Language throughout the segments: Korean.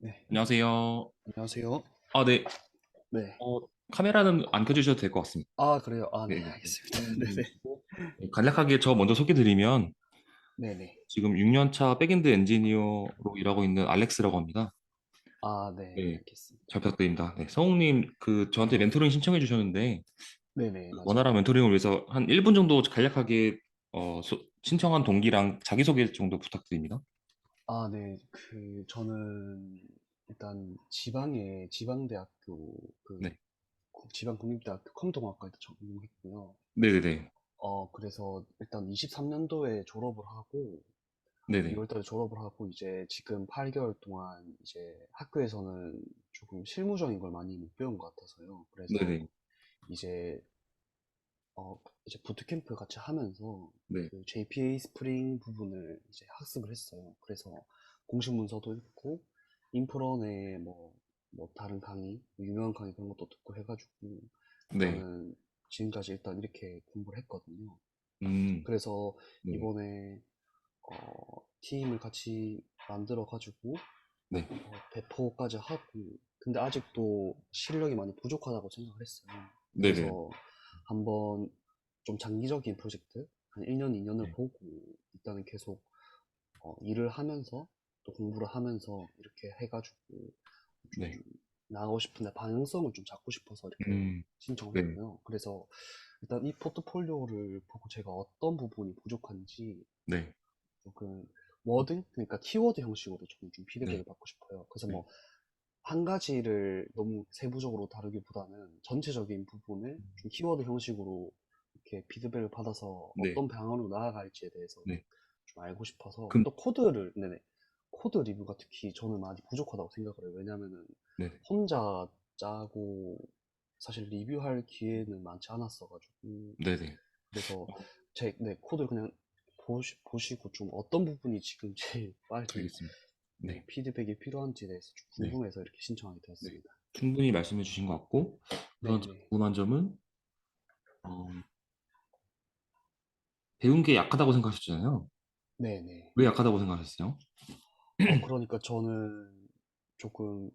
네. 안녕하세요. 안녕하세요. 네. 네. 어, 카메라는 안 켜주셔도 될 것 같습니다. 아 그래요? 네. 네. 알겠습니다. 네네. 사용중이시고, 네, 간략하게 저 먼저 소개드리면, 네네. 지금 6년차 백엔드 엔지니어로 일하고 있는 알렉스라고 합니다. 네. 네. 알겠습니다. 잘 부탁드립니다. 네. 성우님, 저한테 멘토링 신청해 주셨는데, 네네. 원활한 맞아요. 멘토링을 위해서 한 1분 정도 간략하게, 신청한 동기랑 자기소개 정도 부탁드립니다. 네. 저는 일단 지방대학교 네. 지방국립대학교 컴동학과에서 전공했고요. 네네네. 그래서 일단 23년도에 졸업을 하고, 네네. 2월 달에 졸업을 하고, 이제 지금 8개월 동안 이제 학교에서는 조금 실무적인 걸 많이 못 배운 것 같아서요. 그래서 네네. 이제 이제 부트캠프 같이 하면서 네. 그 JPA 스프링 부분을 이제 학습을 했어요. 그래서 공식 문서도 읽고 인프런의 뭐 다른 강의, 유명한 강의 그런 것도 듣고 해가지고 네. 일단은 지금까지 일단 이렇게 공부를 했거든요. 음, 그래서 네. 이번에 팀을 같이 만들어가지고 네. 배포까지 하고, 근데 아직도 실력이 많이 부족하다고 생각을 했어요. 네네. 그래서 한번 좀 장기적인 프로젝트 한 1년, 2년을 네. 보고 일단은 계속 일을 하면서 또 공부를 하면서 이렇게 해가지고 좀 네. 나가고 싶은데 방향성을 좀 잡고 싶어서 이렇게 음, 신청을 네. 했고요. 그래서 일단 이 포트폴리오를 보고 제가 어떤 부분이 부족한지 네. 조금 워딩? 그러니까 키워드 형식으로 저는 좀 피드백을 네. 받고 싶어요. 그래서 네. 뭐 한 가지를 너무 세부적으로 다루기보다는 전체적인 부분을 좀 키워드 형식으로 이렇게 피드백을 받아서 네. 어떤 방향으로 나아갈지에 대해서 네. 좀 알고 싶어서, 그, 또 네네. 코드 리뷰가 특히 저는 많이 부족하다고 생각을 해요. 왜냐면은 네. 혼자 짜고 사실 리뷰할 기회는 많지 않았어가지고. 네네. 그래서 코드를 그냥 보시고 좀 어떤 부분이 지금 제일 빨리 알겠습니다. 네, 네. 피드백이 필요한지에 대해서 좀 네. 궁금해서 이렇게 신청하게 네. 되었습니다. 충분히 말씀해 주신 것 같고, 우선 네네. 궁금한 점은, 어, 배운 게 약하다고 생각하셨잖아요. 네네. 왜 약하다고 생각하셨어요? 그러니까 저는 조금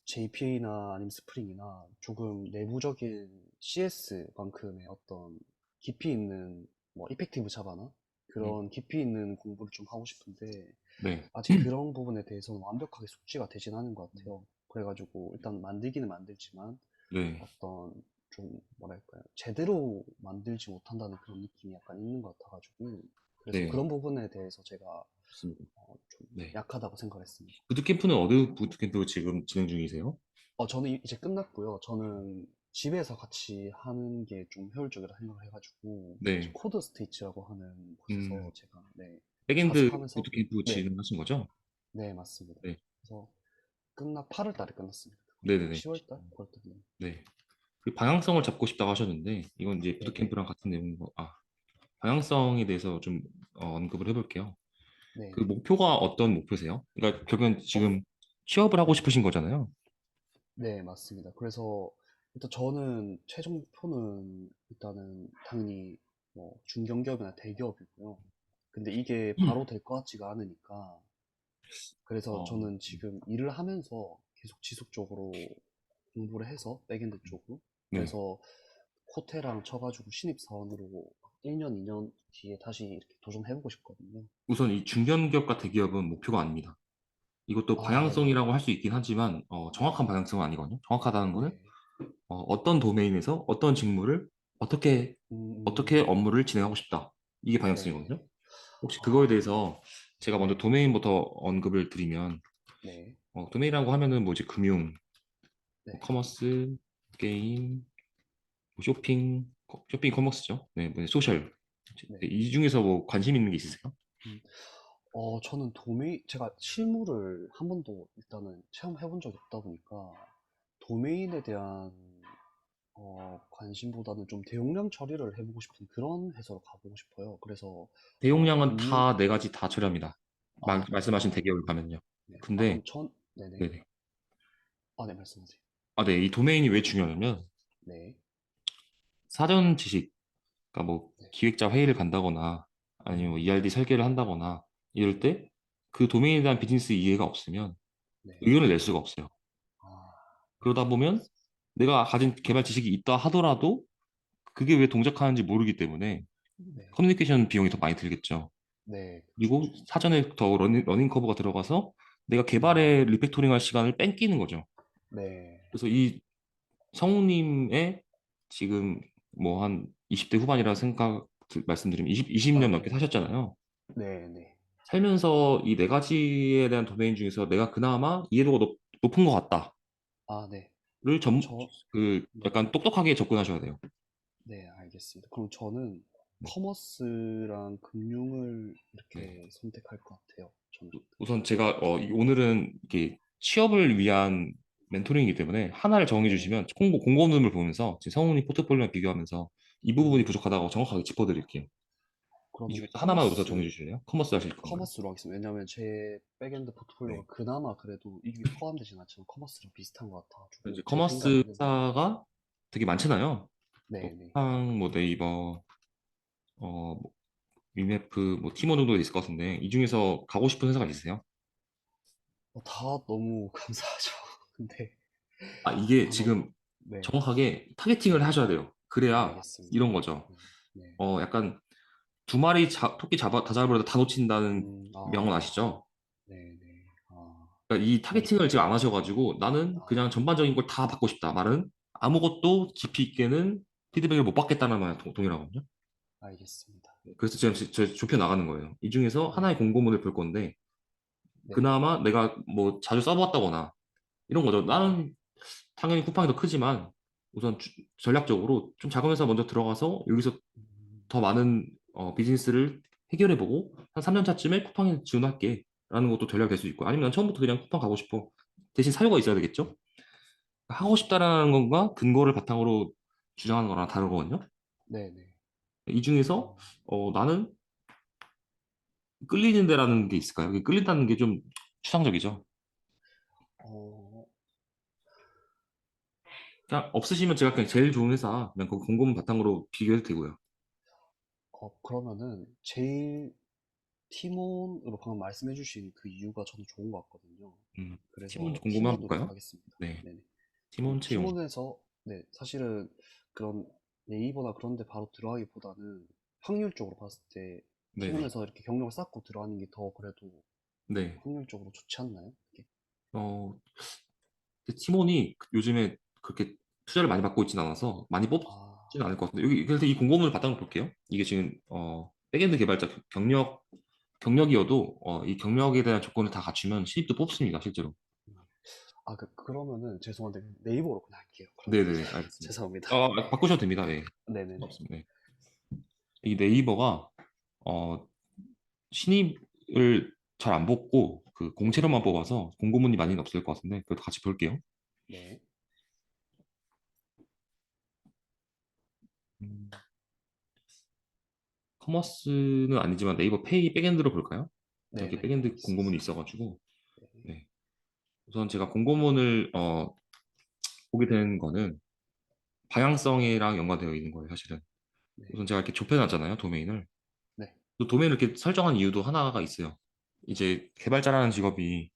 JPA나 아니면 스프링이나 조금 내부적인 CS만큼의 어떤 깊이 있는 뭐 이펙티브 자바나 음, 그런 깊이 있는 공부를 좀 하고 싶은데 네. 아직 그런 부분에 대해서는 완벽하게 숙지가 되진 않은 것 같아요. 그래가지고 일단 만들기는 만들지만 네. 어떤 좀 뭐랄까요, 제대로 만들지 못한다는 그런 느낌이 약간 있는 것 같아가지고, 그래서 네. 그런 부분에 대해서 제가 맞습니다. 좀 네. 약하다고 생각을 했습니다. 부트캠프는 어느 부트캠프 지금 진행 중이세요? 저는 이제 끝났고요. 저는 집에서 같이 하는 게 좀 효율적이라 생각을 해가지고 이제 네. 코드 스테이츠라고 하는 곳에서 음, 제가 네, 백엔드 자습하면서. 부트캠프 네, 진행하신 거죠? 네 맞습니다. 네. 그래서 8월 달에 끝났습니다. 네네네. 10월 달? 9월 달. 네. 네. 그 방향성을 잡고 싶다고 하셨는데, 이건 이제 네네. 부트캠프랑 같은 내용인 방향성에 대해서 좀 언급을 해볼게요. 그 네네. 목표가 어떤 목표세요? 그러니까 결국엔 어, 지금 취업을 하고 싶으신 거잖아요. 네, 맞습니다. 그래서 일단 저는 최종 목표는 일단은 당연히 뭐 중견기업이나 대기업이고요. 근데 이게 바로 될 것 같지가 않으니까, 그래서 어, 저는 지금 일을 하면서 계속 지속적으로 공부를 해서 백엔드 쪽으로, 네. 그래서 코테랑 쳐가지고 신입사원으로 1년, 2년 뒤에 다시 이렇게 도전해보고 싶거든요. 우선 이 중견기업과 대기업은 목표가 아닙니다. 이것도 네네. 방향성이라고 할 수 있긴 하지만 정확한 방향성은 아니거든요. 정확하다는 거는 네. 어떤 도메인에서 어떤 직무를 어떻게 어떻게 음, 업무를 진행하고 싶다. 이게 네네. 방향성이거든요. 혹시 그거에 아, 대해서 제가 먼저 네. 도메인부터 언급을 드리면 네. 도메인이라고 하면은 뭐 이제 금융, 뭐 네. 커머스, 게임, 뭐 쇼핑 커머스죠. 네, 뭐 소셜. 네. 이 중에서 뭐 관심 있는 게 있으세요? 음. 저는 제가 실무를 한 번도 일단은 체험해 본 적이 없다 보니까 도메인에 대한 관심보다는 좀 대용량 처리를 해보고 싶은 그런 회사로 가보고 싶어요. 그래서 대용량은 금융. 다 네 가지 다 처리합니다. 말씀하신 아, 대기업을 가면요. 네. 근데 그럼 네네. 네네. 네, 말씀하세요. 네, 이 도메인이 왜 중요하냐면 네. 사전 지식, 그러니까 뭐 네. 기획자 회의를 간다거나 아니면 뭐 ERD 설계를 한다거나 이럴 때 그 도메인에 대한 비즈니스 이해가 없으면 네. 의견을 낼 수가 없어요. 아, 그러다 보면 알겠습니다. 내가 가진 개발 지식이 있다 하더라도 그게 왜 동작하는지 모르기 때문에 네. 커뮤니케이션 비용이 더 많이 들겠죠. 네, 그쵸, 그리고 그쵸. 사전에 더 러닝 커브가 들어가서 내가 음, 개발에 리팩토링 할 시간을 뺏기는 거죠. 네. 그래서 이 성우님의 지금 뭐 한 20대 후반이라 생각 말씀드리면 20년 아, 넘게 네. 사셨잖아요. 네, 네. 살면서 이 네 가지에 대한 도메인 중에서 내가 그나마 이해도가 높은 것 같다를 아, 네. 저, 그 네. 약간 똑똑하게 접근하셔야 돼요. 네, 알겠습니다. 그럼 저는 네. 커머스랑 금융을 네. 이렇게 선택할 것 같아요. 저는. 우선 제가 오늘은 이게 취업을 위한 멘토링이기 때문에 하나를 정해 네. 주시면 공고문을 보면서 제 성우님 포트폴리오랑 비교하면서 이 부분이 음, 부족하다고 정확하게 짚어드릴게요. 이 그러면 중에서 하나만 우선 정해 주실래요? 커머스 하실 거면. 커머스로 하겠습니다. 왜냐면 제 백엔드 포트폴리오가 네. 그나마 그래도 이게 포함되진 않지만 커머스랑 비슷한 것 같아가지고 이제 제 커머스 생각에는. 회사가 되게 많잖아요. 뭐 네, 네. 쿠팡, 뭐 네이버, 뭐 위메프, 뭐 티모 정도 있을 것 같은데 이 중에서 가고 싶은 회사가 있으세요? 다 너무 감사하죠. 근데 아, 이게 다 너무. 지금 네, 정확하게 타겟팅을 네. 하셔야 돼요. 그래야 알겠습니다. 이런 거죠. 네, 네. 약간 두 마리 토끼 다 잡으려다 다 놓친다는 명언 아, 아시죠? 네, 네. 아, 그러니까 이 그래서. 타겟팅을 지금 안 하셔가지고 나는 그냥 아, 전반적인 걸 다 받고 싶다. 말은 아무것도 깊이 있게는 피드백을 못 받겠다는 말 동일하거든요. 알겠습니다. 그래서 지금 좁혀 나가는 거예요. 이 중에서 하나의 네, 공고문을 볼 건데 네. 그나마 내가 뭐 자주 써봤다거나 이런 거죠. 음, 나는 당연히 쿠팡이 더 크지만 우선 전략적으로 좀 작은 회사 먼저 들어가서 여기서 음, 더 많은 비즈니스를 해결해보고 한 3년 차쯤에 쿠팡에 지원할게 라는 것도 전략이 될 수 있고 아니면 난 처음부터 그냥 쿠팡 가고 싶어. 대신 사유가 있어야 되겠죠? 하고 싶다라는 건가 근거를 바탕으로 주장하는 거랑 다르거든요. 네, 네. 이 중에서 음, 나는 끌리는 데라는 게 있을까요? 이게 끌린다는 게 좀 추상적이죠. 어, 그냥 없으시면 제가 그냥 제일 좋은 회사 그냥 그 공고문 바탕으로 비교해도 되고요. 그러면은 제일 티몬으로 방금 말씀해주신 그 이유가 저는 좋은 것 같거든요. 팀원 그래서 공고문 한번 티몬으로 볼까요? 가겠습니다. 네, 네네. 팀원 채용. 티몬에서, 네, 사실은 그런 네이버나 그런 데 바로 들어가기보다는 확률적으로 봤을 때 네네. 티몬에서 이렇게 경력을 쌓고 들어가는 게 더 그래도 네. 확률적으로 좋지 않나요? 이게? 어, 근데 팀원이 요즘에 그렇게 투자를 많이 받고 있지는 않아서 많이 아, 뽑지는 않을 것 같은데 여기 그래서 이 공고문을 바탕으로 볼게요. 이게 지금 백엔드 개발자 경력이어도 이 경력에 대한 조건을 다 갖추면 신입도 뽑습니다, 실제로. 음. 그러면은 죄송한데 네이버로 그냥 할게요. 그러면. 네네, 알겠습니다. 죄송합니다. 바꾸셔도 됩니다. 네. 네네네. 상관없습니다. 네. 이 네이버가 어, 신입을 잘 안 뽑고 그 네. 공채로만 뽑아서 공고문이 많이는 네. 없을 것 같은데 그래도 같이 볼게요. 네. 음, 커머스는 아니지만 네이버 페이 백엔드로 볼까요? 여기 네네. 백엔드 공고문이 알겠습니다. 있어가지고 네. 네. 우선 제가 공고문을 보게 된 거는 방향성이랑 연관되어 있는 거예요, 사실은. 네. 우선 제가 이렇게 좁혀놨잖아요, 도메인을. 네. 또 도메인을 이렇게 설정한 이유도 하나가 있어요. 이제 개발자라는 직업이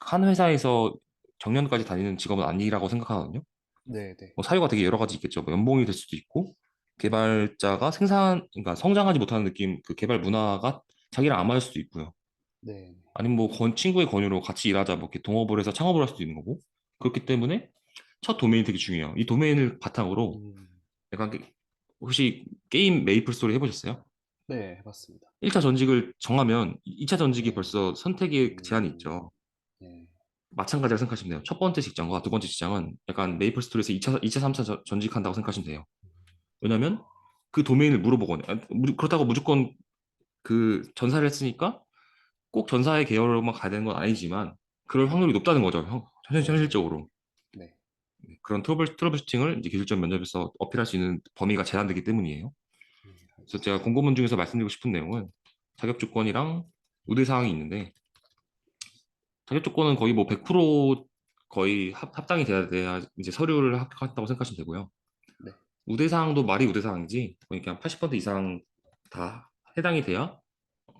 한 회사에서 정년까지 다니는 직업은 아니라고 생각하거든요. 네네. 뭐 사유가 되게 여러 가지 있겠죠. 뭐 연봉이 될 수도 있고, 개발자가 그러니까 성장하지 못하는 느낌, 그 개발 문화가 자기랑 안 맞을 수도 있고요. 네. 아니면 뭐 친구의 권유로 같이 일하자, 뭐 이렇게 동업을 해서 창업을 할 수도 있는 거고. 그렇기 때문에 첫 도메인이 되게 중요해요. 이 도메인을 바탕으로 음. 약간 혹시 게임 메이플 스토리 해보셨어요? 네, 해봤습니다. 1차 전직을 정하면 2차 전직이 네. 벌써 선택의 제한이 음. 있죠. 네. 마찬가지라 생각하시면 돼요. 첫 번째 직장과 두 번째 직장은 약간 메이플 스토리에서 2차, 3차 전직한다고 생각하시면 돼요. 왜냐면 그 도메인을 물어보거든요. 그렇다고 무조건 그 전사를 했으니까 꼭 전사의 계열로만 가야 되는 건 아니지만 그럴 확률이 높다는 거죠. 네. 현실적으로. 네. 그런 트러블 슈팅을 이제 기술적 면접에서 어필할 수 있는 범위가 제한되기 때문이에요. 그래서 제가 알겠습니다. 공고문 중에서 말씀드리고 싶은 내용은 자격 조건이랑 우대 사항이 있는데 자격 조건은 거의 뭐 100% 거의 합당이 돼야 이제 서류를 합격한다고 생각하시면 되고요. 네. 우대 사항도 말이 우대 사항이지 거의 그냥 80% 이상 다 해당이 돼야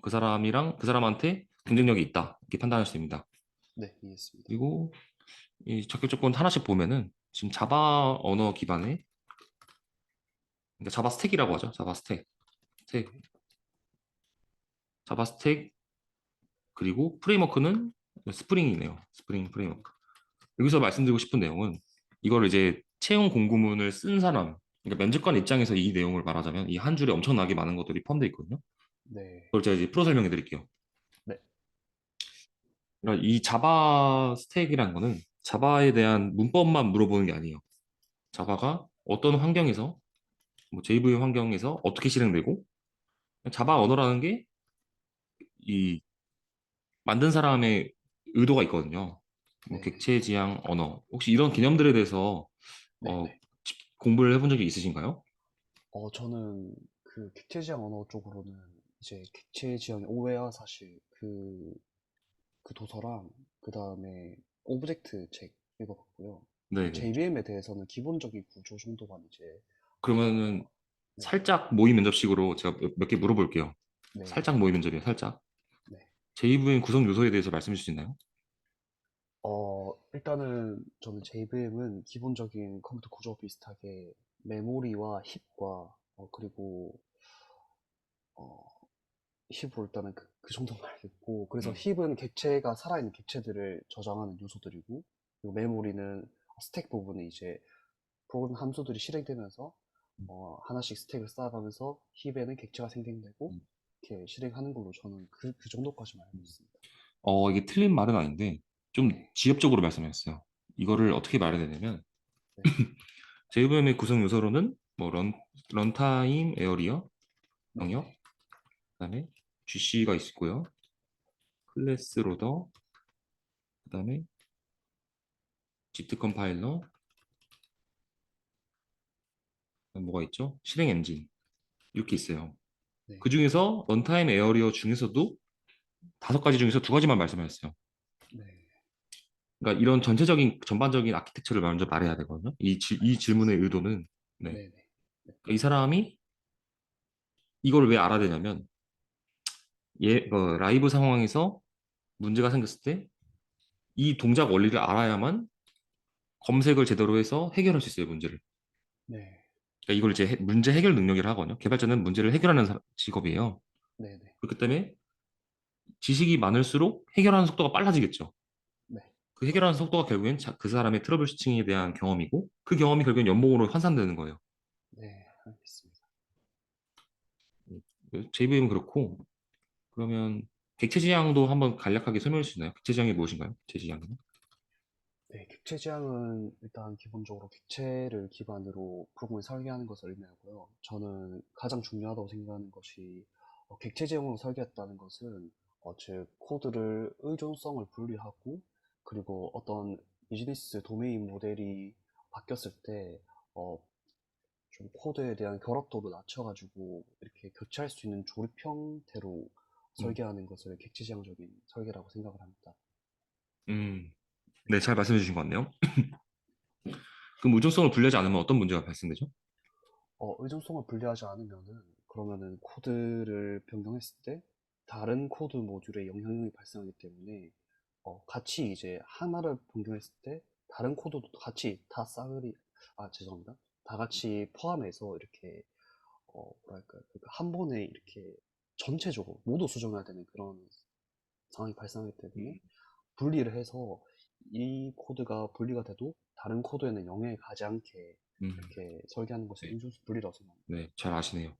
그 사람이랑 그 사람한테 경쟁력이 있다 이렇게 판단할 수 있습니다. 네, 이해했습니다. 그리고 이 자격 조건 하나씩 보면은 지금 자바 언어 기반의 그러니까 자바 스택이라고 하죠. 자바 스택. 스택. 자바 스택 그리고 프레임워크는 스프링이네요. 스프링 프레임워크. 여기서 말씀드리고 싶은 내용은 이걸 이제 채용 공고문을 쓴 사람, 그러니까 면접관 입장에서 이 내용을 말하자면 이 한 줄에 엄청나게 많은 것들이 포함되어 있거든요. 네, 그걸 제가 이제 풀어 설명해 드릴게요. 네, 그러니까 이 자바 스택이라는 거는 자바에 대한 문법만 물어보는 게 아니에요. 자바가 어떤 환경에서, 뭐 JVM 환경에서 어떻게 실행되고, 자바 언어라는 게 이 만든 사람의 의도가 있거든요. 뭐 네, 네, 객체 지향 언어. 혹시 이런 개념들에 대해서 네, 어, 네. 공부를 해본 적이 있으신가요? 저는 그 객체지향 언어 쪽으로는 이제 객체지향의 오해와 사실 그 도서랑 그 다음에 오브젝트 책 읽어봤고요. 그리고 네네. JVM에 대해서는 기본적인 구조 정도만 이제 그러면은 어, 네, 살짝 모의 면접식으로 제가 몇 개 물어볼게요. 네, 살짝 모의 면접이에요, 살짝. 네. JVM 구성 요소에 대해서 말씀해 주실 수 있나요? 일단은 저는 JVM은 기본적인 컴퓨터 구조와 비슷하게 메모리와 힙과 그리고 어, 힙으로 일단은 그 정도만 알겠고 그래서 음. 힙은 객체가 살아있는 객체들을 저장하는 요소들이고 그리고 메모리는 스택 부분에 이제 프로그램 함수들이 실행되면서 하나씩 스택을 쌓아가면서 힙에는 객체가 생성되고 음. 이렇게 실행하는 걸로 저는 그 정도까지만 알고 있습니다. 이게 틀린 말은 아닌데 좀 네, 지엽적으로 말씀하셨어요. 이거를 어떻게 말해야 되냐면 네, JVM의 구성 요소로는 뭐 런타임 에어리어 네, 영역, 네, 그다음에 GC가 있고요. 클래스 로더, 그다음에 지트 컴파일러, 그다음 뭐가 있죠? 실행 엔진 이렇게 있어요. 네, 그 중에서 런타임 에어리어 중에서도 5가지 중에서 2가지만 말씀하셨어요. 네, 그러니까 이런 전체적인 전반적인 아키텍처를 먼저 말해야 되거든요. 이 질문의 알겠습니다. 의도는 네. 네, 네, 네, 그러니까 이 사람이 이걸 왜 알아야 되냐면 라이브 상황에서 문제가 생겼을 때 이 동작 원리를 알아야만 검색을 제대로 해서 해결할 수 있어요, 문제를. 네, 그러니까 이걸 이제 문제 해결 능력이라 하거든요. 개발자는 문제를 해결하는 직업이에요. 네, 네, 그렇기 때문에 지식이 많을수록 해결하는 속도가 빨라지겠죠. 네, 그 해결하는 속도가 결국엔 그 사람의 트러블 슈팅에 대한 경험이고 그 경험이 결국엔 연봉으로 환산되는 거예요. 네, 알겠습니다. JVM은 그렇고 그러면 객체 지향도 한번 간략하게 설명해 주시나요? 객체 지향이 무엇인가요? 객체 지향은? 네, 객체 지향은 일단 기본적으로 객체를 기반으로 프로그램을 설계하는 것을 의미하고요. 저는 가장 중요하다고 생각하는 것이 객체 지향으로 설계했다는 것은 즉 코드를 의존성을 분리하고 그리고 어떤 비즈니스 도메인 모델이 바뀌었을 때 좀 코드에 대한 결합도를 낮춰가지고 이렇게 교체할 수 있는 조립 형태로 음, 설계하는 것을 객체 지향적인 설계라고 생각을 합니다. 음, 네, 잘 말씀해 주신 것 같네요. 그럼 의존성을 분리하지 않으면 어떤 문제가 발생되죠? 의존성을 분리하지 않으면은 그러면은 코드를 변경했을 때 다른 코드 모듈에 영향이 발생하기 때문에 같이 이제 하나를 변경했을 때 다른 코드도 같이 다 싸그리 죄송합니다. 다 같이 포함해서 이렇게 뭐랄까요 그러니까 한 번에 이렇게 전체적으로 모두 수정해야 되는 그런 상황이 발생하기 때문에 음, 분리를 해서 이 코드가 분리가 돼도 다른 코드에는 영향이 가지 않게 음, 이렇게 설계하는 것이 네, 의존수 분리라고 생각합니다. 네, 잘 아시네요.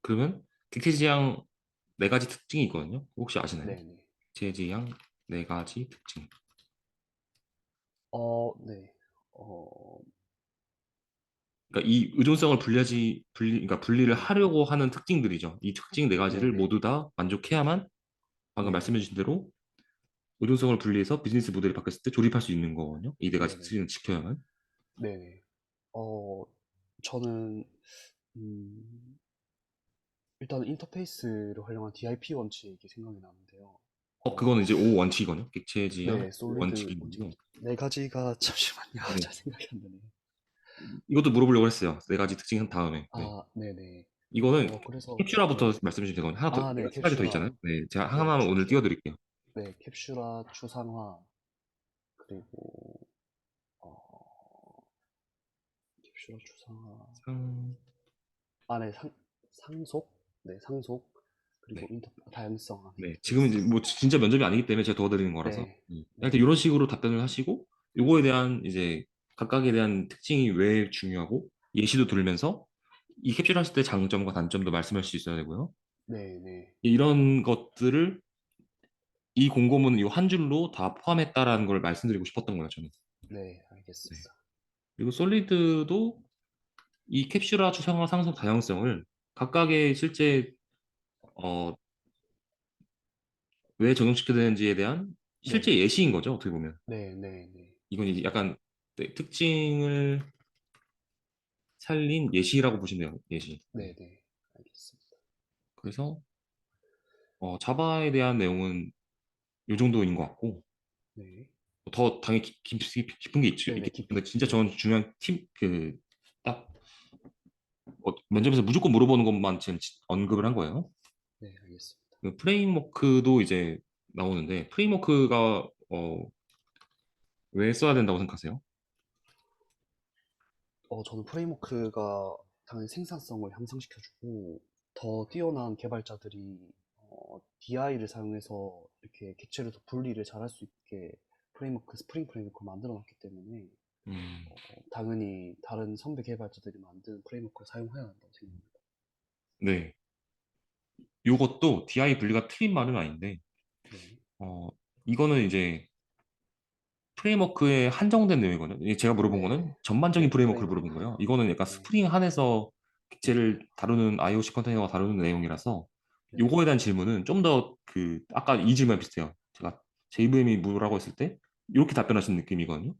그러면 객체 지향 4가지 특징이 있거든요. 혹시 아시나요? 네네. 객체 지향 4가지 특징. 네. 어, 그러니까 이 의존성을 그러니까 분리를 네. 하려고 하는 특징들이죠. 이 특징 4가지를 네네. 모두 다 만족해야만 방금 네네. 말씀해주신 대로 의존성을 분리해서 비즈니스 모델이 바뀌었을 때 조립할 수 있는 거거든요. 이 4가지 네네. 특징을 지켜야만. 네네. 어, 저는, 음, 일단 인터페이스를 활용한 DIP 원칙이 생각이 나는데요. 그거는 이제 5 원칙이거든요. 객체 지향 네, 솔리드 원칙이 원칙. 있는데 네 가지가, 잠시만요. 네. 잘 생각이 안 나네요. 이것도 물어보려고 했어요. 4가지 특징 한 다음에. 네. 네네. 이거는 그래서, 캡슐화부터 네. 말씀해 주시면 되거든요. 하나 더, 네, 3가지 더 캡슐화. 있잖아요. 네, 제가 네, 하나만 오늘 띄워드릴게요. 네, 캡슐화, 추상화, 그리고 어, 캡슐러 주사 상, 안에 상속, 네 상속 그리고 네. 인터 다양성 안에 네. 지금은 이제 있습니다. 뭐 진짜 면접이 아니기 때문에 제가 도와드리는 거라서. 네, 하여튼 네, 이런 식으로 답변을 하시고, 요거에 대한 이제 각각에 대한 특징이 왜 중요하고, 예시도 들면서 이 캡슐 하실 때 장점과 단점도 말씀할 수 있어야 되고요. 네, 네, 이런 것들을 이 공고문은 이 한 줄로 다 포함했다라는 걸 말씀드리고 싶었던 거예요, 저는. 네, 네. 알겠습니다. 그리고 솔리드도 이 캡슐화 추상화 상속 다양성을 각각의 실제 어, 왜 적용시켜야 되는지에 대한 네, 실제 예시인 거죠, 어떻게 보면. 네, 네, 네, 이건 이제 약간 네, 특징을 살린 예시라고 보시면 돼요, 예시. 네, 네. 네, 알겠습니다. 그래서 자바에 대한 내용은 이 정도인 것 같고, 네, 더 당연히 깊은 게 네, 네, 있겠죠. 근데 깊이, 진짜 네, 저는 중요한 딱 면접에서 무조건 물어보는 것만 지금 언급을 한 거예요. 네, 알겠습니다. 그 프레임워크도 이제 나오는데, 프레임워크가 왜 써야 된다고 생각하세요? 저는 프레임워크가 당연히 생산성을 향상시켜주고 더 뛰어난 개발자들이 DI를 사용해서 이렇게 객체를 더 분리를 잘할 수 있게 프레임워크, 스프링 프레임워크를 만들어 놨기 때문에 음, 당연히 다른 선배 개발자들이 만든 프레임워크를 사용해야 한다고 생각합니다. 네. 요것도 DI 분리가 틀린 말은 아닌데, 네, 어, 이거는 이제 프레임워크에 한정된 내용이거든요. 이게 제가 물어본 거는 네, 전반적인 네, 프레임워크를 물어본 프레임워크. 거예요. 이거는 약간 네, 스프링 안에서 네, 객체를 다루는 IOC 컨테이너가 다루는 내용이라서 네, 요거에 대한 질문은 좀 더 아까 이 질문이랑 비슷해요. 제가 JVM이 뭐라고 했을 때 이렇게 답변하신 느낌이거든요.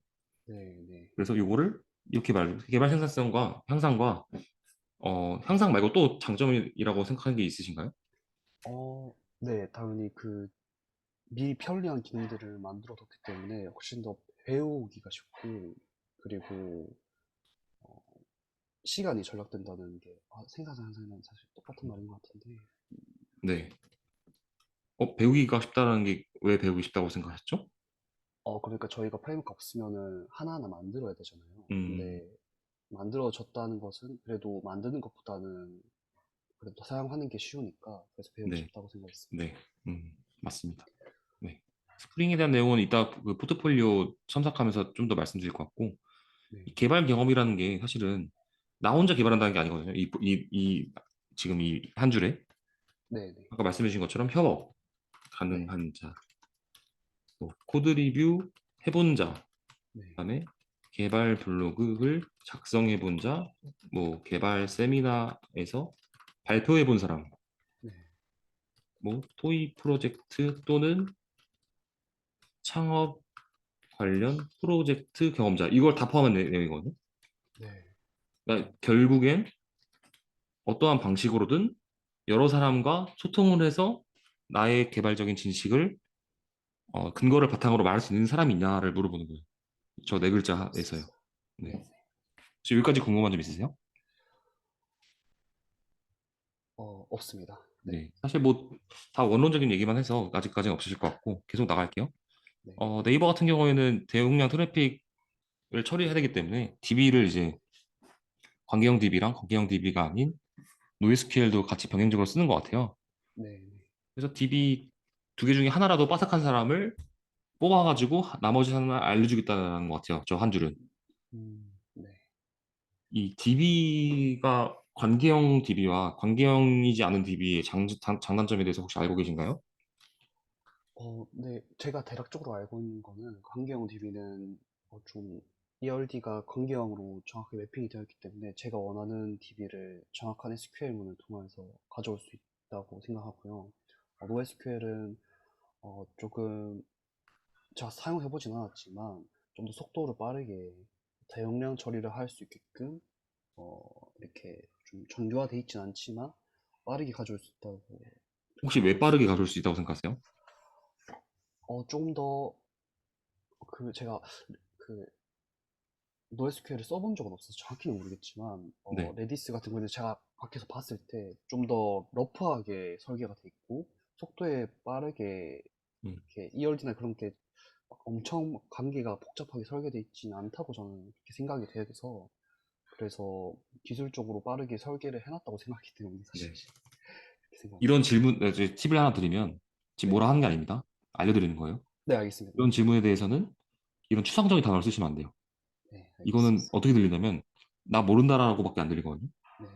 네, 네. 그래서 요거를 이렇게 개발 생산성과 향상과 향상 말고 또 장점이라고 생각하는 게 있으신가요? 네, 당연히 미리 편리한 기능들을 만들어 뒀기 때문에 훨씬 더 배우기가 쉽고 그리고 어, 시간이 절약된다는 게 생산자 향상이랑 사실 똑같은 말인 것 같은데 네. 배우기가 쉽다는 게 왜 배우기 쉽다고 생각하셨죠? 그러니까 저희가 프레임워크 없으면은 하나하나 만들어야 되잖아요. 음, 근데 만들어졌다는 것은 그래도 만드는 것보다는 그래도 사용하는 게 쉬우니까 그래서 배우기 네, 쉽다고 생각했습니다. 네, 맞습니다. 네. 스프링에 대한 내용은 이따 그 포트폴리오 첨삭하면서 좀 더 말씀드릴 것 같고, 네, 이 개발 경험이라는 게 사실은 나 혼자 개발한다는 게 아니거든요. 지금 이 한 줄에 네, 네, 아까 말씀해 주신 것처럼 협업 네, 가능한 자, 또 코드 리뷰 해본 자, 네, 그다음에 개발 블로그를 작성해 본 자, 뭐 개발 세미나에서 발표해 본 사람, 네, 뭐 토이 프로젝트 또는 창업 관련 프로젝트 경험자 이걸 다 포함한 내용이거든요. 네, 그러니까 결국엔 어떠한 방식으로든 여러 사람과 소통을 해서 나의 개발적인 진식을 근거를 바탕으로 말할 수 있는 사람이 있냐를 물어보는 거예요. 저 네 네, 글자에서요. 알겠습니다. 네, 네. 네. 혹시 여기까지 궁금한 점 있으세요? 없습니다. 네, 네. 사실 뭐 다 원론적인 얘기만 해서 아직까지는 없으실 것 같고 계속 나갈게요. 네, 네이버 같은 경우에는 대용량 트래픽을 처리해야 되기 때문에 DB를 이제 관계형 DB랑 관계형 DB가 아닌 NoSQL도 같이 병행적으로 쓰는 것 같아요. 네, 네. 그래서 DB 두 개 중에 하나라도 빠삭한 사람을 뽑아가지고 나머지 하나 알려주겠다는 것 같아요. 저 한 줄은. 네. 이 DB가 관계형 DB와 관계형이지 않은 DB의 장단점에 대해서 혹시 알고 계신가요? 네, 제가 대략적으로 알고 있는 거는 관계형 DB는 좀 ERD가 관계형으로 정확하게 매핑이 되어 있기 때문에 제가 원하는 DB를 정확한 SQL문을 통해서 가져올 수 있다고 생각하고요. NoSQL은 조금 제가 사용해보진 않았지만 좀 더 속도를 빠르게 대용량 처리를 할 수 있게끔 어, 이렇게 좀 정교화되어 있진 않지만 빠르게 가져올 수 있다고 혹시 왜 생각하고 빠르게 있습니다. 가져올 수 있다고 생각하세요? 조금 더 제가 그 NoSQL을 써본 적은 없어서 정확히는 모르겠지만 네. 레디스 같은 경우는 제가 밖에서 봤을 때 좀 더 러프하게 설계가 돼 있고 속도에 빠르게 음, 이렇게 ERD나 그런 게 막 엄청 막 관계가 복잡하게 설계되어 있지는 않다고 저는 그렇게 생각이 돼서 그래서 기술적으로 빠르게 설계를 해놨다고 생각하기 때문에 사실 네. 그렇게 생각합니다. 이런 질문, 이제 팁을 하나 드리면, 지금 네, 뭐라 하는 게 아닙니다. 알려드리는 거예요. 네 알겠습니다. 이런 질문에 대해서는 이런 추상적인 단어를 쓰시면 안 돼요. 네, 이거는 알겠습니다. 어떻게 들리냐면, 나 모른다라고밖에 안 들리거든요. 네,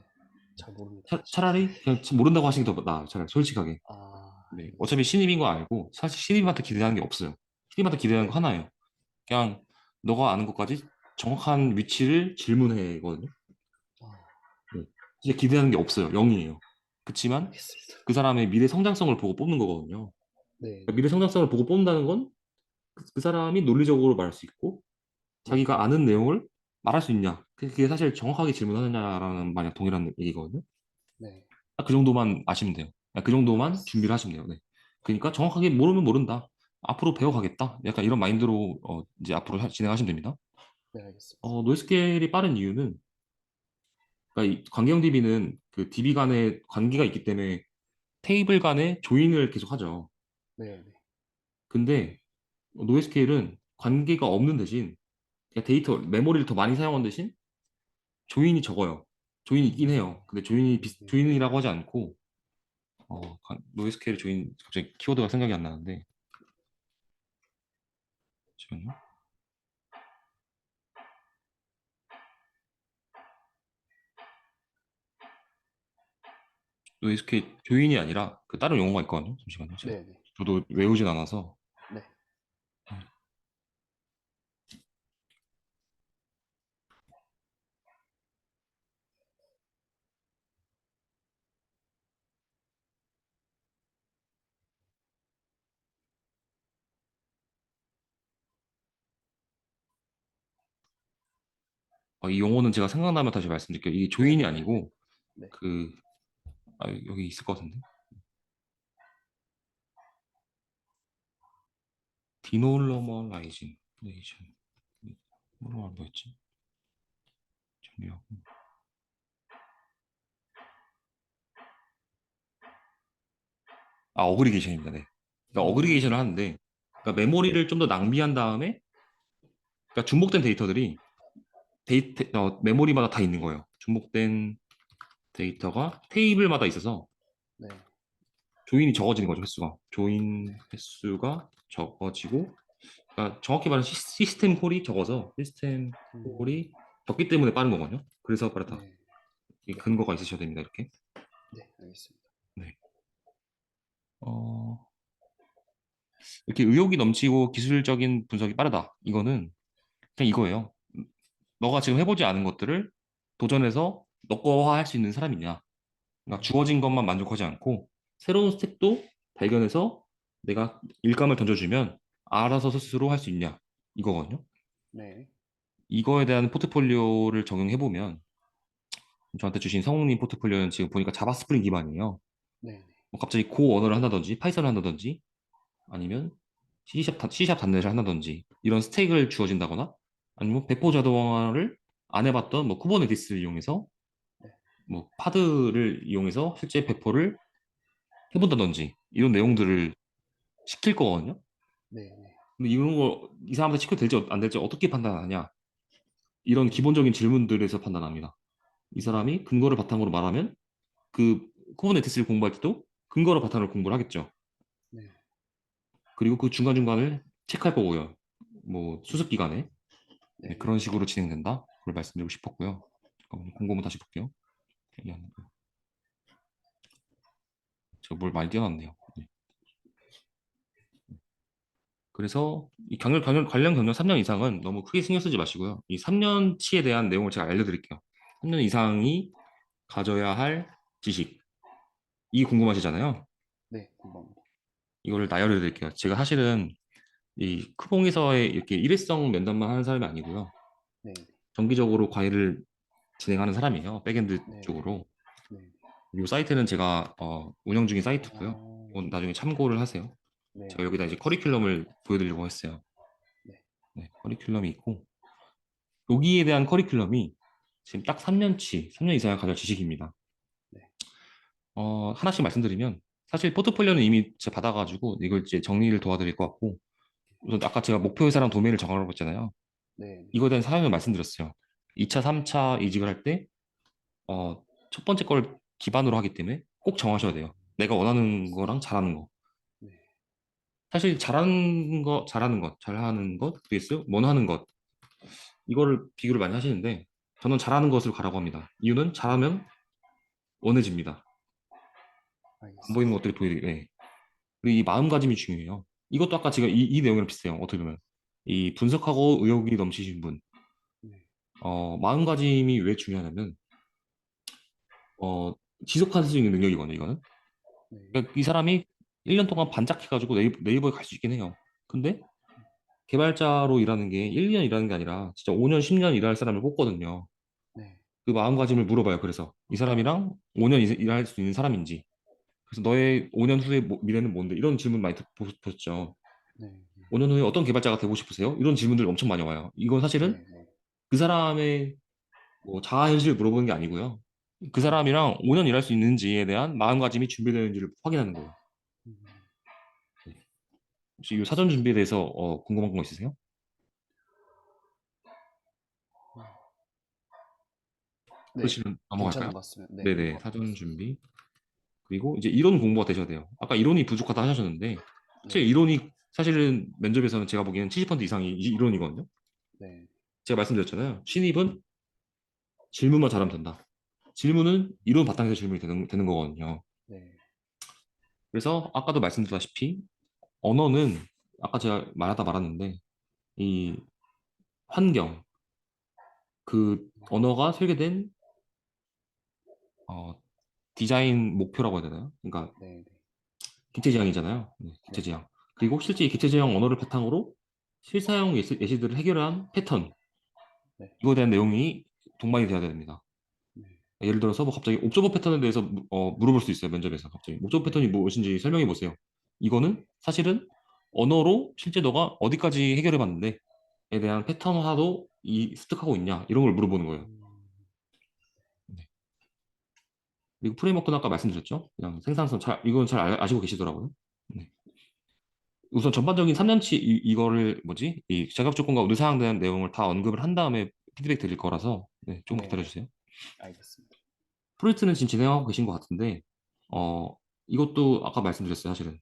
잘 모릅니다 사실. 차라리 그냥 모른다고 하시는 게 더 나아요. 차라리 솔직하게. 아, 네. 어차피 알겠습니다. 신입인 거 알고, 사실 네, 신입한테 기대하는 게 없어요. 신입한테 기대하는 거 네, 하나예요. 그냥 너가 아는 것까지 정확한 위치를 질문해거든요. 아, 네. 진짜 기대하는 게 없어요. 0이에요. 그치만 알겠습니다. 그 사람의 미래 성장성을 보고 뽑는 거거든요. 네, 그러니까 미래 성장성을 보고 뽑는다는 건 그 사람이 논리적으로 말할 수 있고 네, 자기가 아는 내용을 말할 수 있냐. 그게 사실 정확하게 질문하느냐라는 말이랑 동일한 얘기거든요. 네, 딱 그 정도만 아시면 돼요. 그 정도만 준비를 알겠습니다. 하시면 돼요. 네. 그러니까 정확하게 모르면 모른다. 앞으로 배워가겠다. 약간 이런 마인드로 이제 앞으로 진행하시면 됩니다. 네, 알겠습니다. 노이즈 스케일이 빠른 이유는 그러니까 이 관계형 DB는 그 DB 간에 관계가 있기 때문에 테이블 간에 조인을 계속 하죠. 네, 네, 근데 노이즈 스케일은 관계가 없는 대신 그러니까 데이터 메모리를 더 많이 사용한 대신 조인이 적어요. 조인이 있긴 해요. 근데 네, 조인이라고 하지 않고 노이즈 스케일 조인 갑자기 키워드가 생각이 안 나는데 잠시만요. 노이즈케이 조인이 아니라 그 다른 용어가 있거든요. 잠시만요. 네, 네, 저도 외우진 않아서 네. 이 용어는 제가 생각나면 다시 말씀드릴게요. 이게 조인이 네네네. 아니고 네. 그 여기 있을 것 같은데 디노르멀라이징 뭐라고 뭐였지? 정리하고 어그리게이션입니다. 네. 그러니까 어그리게이션을 음, 하는데 그러니까 메모리를 좀 더 낭비한 다음에 그러니까 중복된 데이터들이 메모리마다 다 있는 거예요. 중복된 데이터가 테이블마다 있어서 네. 조인이 적어지는 거죠, 횟수가. 조인 횟수가 적어지고, 그러니까 정확히 말하면 시스템 콜이 적어서 시스템 음, 콜이 적기 때문에 빠른 거거든요. 그래서 빠르다. 네. 이 근거가 있으셔야 됩니다, 이렇게. 네, 알겠습니다. 네. 어, 이렇게 의욕이 넘치고 기술적인 분석이 빠르다. 이거는 그냥 이거예요. 너가 지금 해보지 않은 것들을 도전해서 너 거화할 수 있는 사람이냐. 그러니까 주어진 것만 만족하지 않고 새로운 스텝도 발견해서 내가 일감을 던져주면 알아서 스스로 할 수 있냐 이거거든요. 네. 이거에 대한 포트폴리오를 적용해보면 저한테 주신 성우님 포트폴리오는 지금 보니까 자바 스프링 기반이에요. 네. 네. 뭐 갑자기 고 언어를 한다든지 파이썬을 한다든지 아니면 C샵 단넷을 한다든지 이런 스택을 주어진다거나 아니면 배포 자동화를 안 해봤던 뭐 쿠버네티스를 이용해서 네. 뭐 파드를 이용해서 실제 배포를 해본다든지 이런 내용들을 시킬 거거든요. 네. 네. 근데 이런 거 이 사람한테 시켜도 될지 안 될지 어떻게 판단하냐? 이런 음, 기본적인 질문들에서 판단합니다. 이 사람이 근거를 바탕으로 말하면 그 쿠버네티스를 공부할 때도 근거를 바탕으로 공부를 하겠죠. 네. 그리고 그 중간중간을 체크할 거고요. 뭐 수습 기간에 네. 네, 네. 그런 식으로 진행된다. 그걸 말씀드리고 싶었고요. 잠깐만요. 공고 다시 볼게요. 제가 뭘 많이 띄워놨네요. 네. 그래서 이 관련 경력 3년 이상은 너무 크게 신경 쓰지 마시고요. 이 3년치에 대한 내용을 제가 알려드릴게요. 3년 이상이 가져야 할 지식. 이게 궁금하시잖아요. 네, 궁금합니다. 이거를 나열해 드릴게요. 제가 사실은 이 크봉에서의 이렇게 일회성 면담만 하는 사람이 아니고요. 네. 정기적으로 과외를 진행하는 사람이에요. 백엔드 네. 네. 쪽으로. 네. 이 사이트는 제가 운영 중인 사이트고요. 어, 이건 나중에 참고를 하세요. 네. 제가 여기다 이제 알겠습니다. 커리큘럼을 보여드리려고 했어요. 네. 네, 커리큘럼이 있고 여기에 대한 커리큘럼이 지금 딱 3년치, 3년 이상을 가져야 지식입니다. 네. 하나씩 말씀드리면 사실 포트폴리오는 이미 제가 받아가지고 이걸 이제 정리를 도와드릴 것 같고 우선 아까 제가 목표 회사랑 도메인을 정하라고 했잖아요. 네, 이거에 대한 사용을 말씀드렸어요. 2차, 3차 이직을 할 때, 첫 번째 걸 기반으로 하기 때문에 꼭 정하셔야 돼요. 내가 원하는 거랑 잘하는 거. 네, 사실 잘하는 것, 잘하는 것, vs 원하는 것. 이거를 비교를 많이 하시는데, 저는 잘하는 것을 가라고 합니다. 이유는 네, 잘하면 원해집니다. 안 보이는 알겠습니다. 것들이 보이게. 네. 그리고 이 마음가짐이 중요해요. 이것도 아까 제가 이 내용이랑 비슷해요. 어떻게 보면. 이 분석하고 의욕이 넘치신 분, 네, 마음가짐이 왜 중요하냐면, 어, 지속할 수 있는 능력이거든요, 이거는. 네, 그러니까 이 사람이 1년 동안 반짝해가지고 네이버에 갈 수 있긴 해요. 근데 개발자로 일하는 게 1년 일하는 게 아니라 진짜 5년, 10년 일할 사람을 뽑거든요. 네, 그 마음가짐을 물어봐요. 그래서 이 사람이랑 5년 일할 수 있는 사람인지. 그래서 너의 5년 후의 미래는 뭔데? 이런 질문 많이 보셨죠. 네, 5년 후에 어떤 개발자가 되고 싶으세요? 이런 질문들 엄청 많이 와요. 이건 사실은 네, 네, 그 사람의 뭐 자아현실을 물어보는 게 아니고요. 그 네. 사람이랑 5년 일할 수 있는지에 대한 마음가짐이 준비되는지를 확인하는 거예요. 음, 네. 혹시 이 사전 준비에 대해서 궁금한 거 있으세요? 네, 그러시면 넘어갈까요? 괜찮은 것 같습니다. 네, 네네, 사전 준비. 그리고 이제 이론 공부가 되셔야 돼요. 아까 이론이 부족하다 하셨는데, 사실 네, 이론이 사실은 면접에서는 제가 보기에는 70% 이상이 이론이거든요. 네, 제가 말씀드렸잖아요. 신입은 질문만 잘하면 된다. 질문은 이론 바탕에서 질문이 되는 거거든요. 네, 그래서 아까도 말씀드렸다시피 언어는 아까 제가 말하다 말았는데 이 환경, 그 언어가 설계된 어, 디자인 목표라고 해야 되나요? 그러니까 네, 기체지향이잖아요. 네, 네, 기체지향. 그리고 실제 이 기체지향 언어를 바탕으로 실사용 예시들을 해결한 패턴, 네, 이거에 대한 내용이 동반이 돼야 됩니다. 네, 예를 들어서 뭐 갑자기 옵저버 패턴에 대해서 물어볼 수 있어요. 면접에서 갑자기 옵저버 네, 패턴이 무엇인지 설명해 보세요. 이거는 네. 사실은 언어로 실제 너가 어디까지 해결해 봤는데에 대한 패턴화도 습득하고 있냐 이런 걸 물어보는 거예요. 음, 네. 그리고 프레임워크는 아까 말씀드렸죠. 그냥 생산성 이건 잘 아시고 계시더라고요. 네. 우선 전반적인 3년치 이거를 뭐지? 이 자격 조건과 의사항에 대한 내용을 다 언급을 한 다음에 피드백 드릴 거라서 네, 좀 네, 기다려 주세요. 알겠습니다. 프로젝트는 지금 진행하고 계신 것 같은데 네, 이것도 아까 말씀드렸어요. 사실은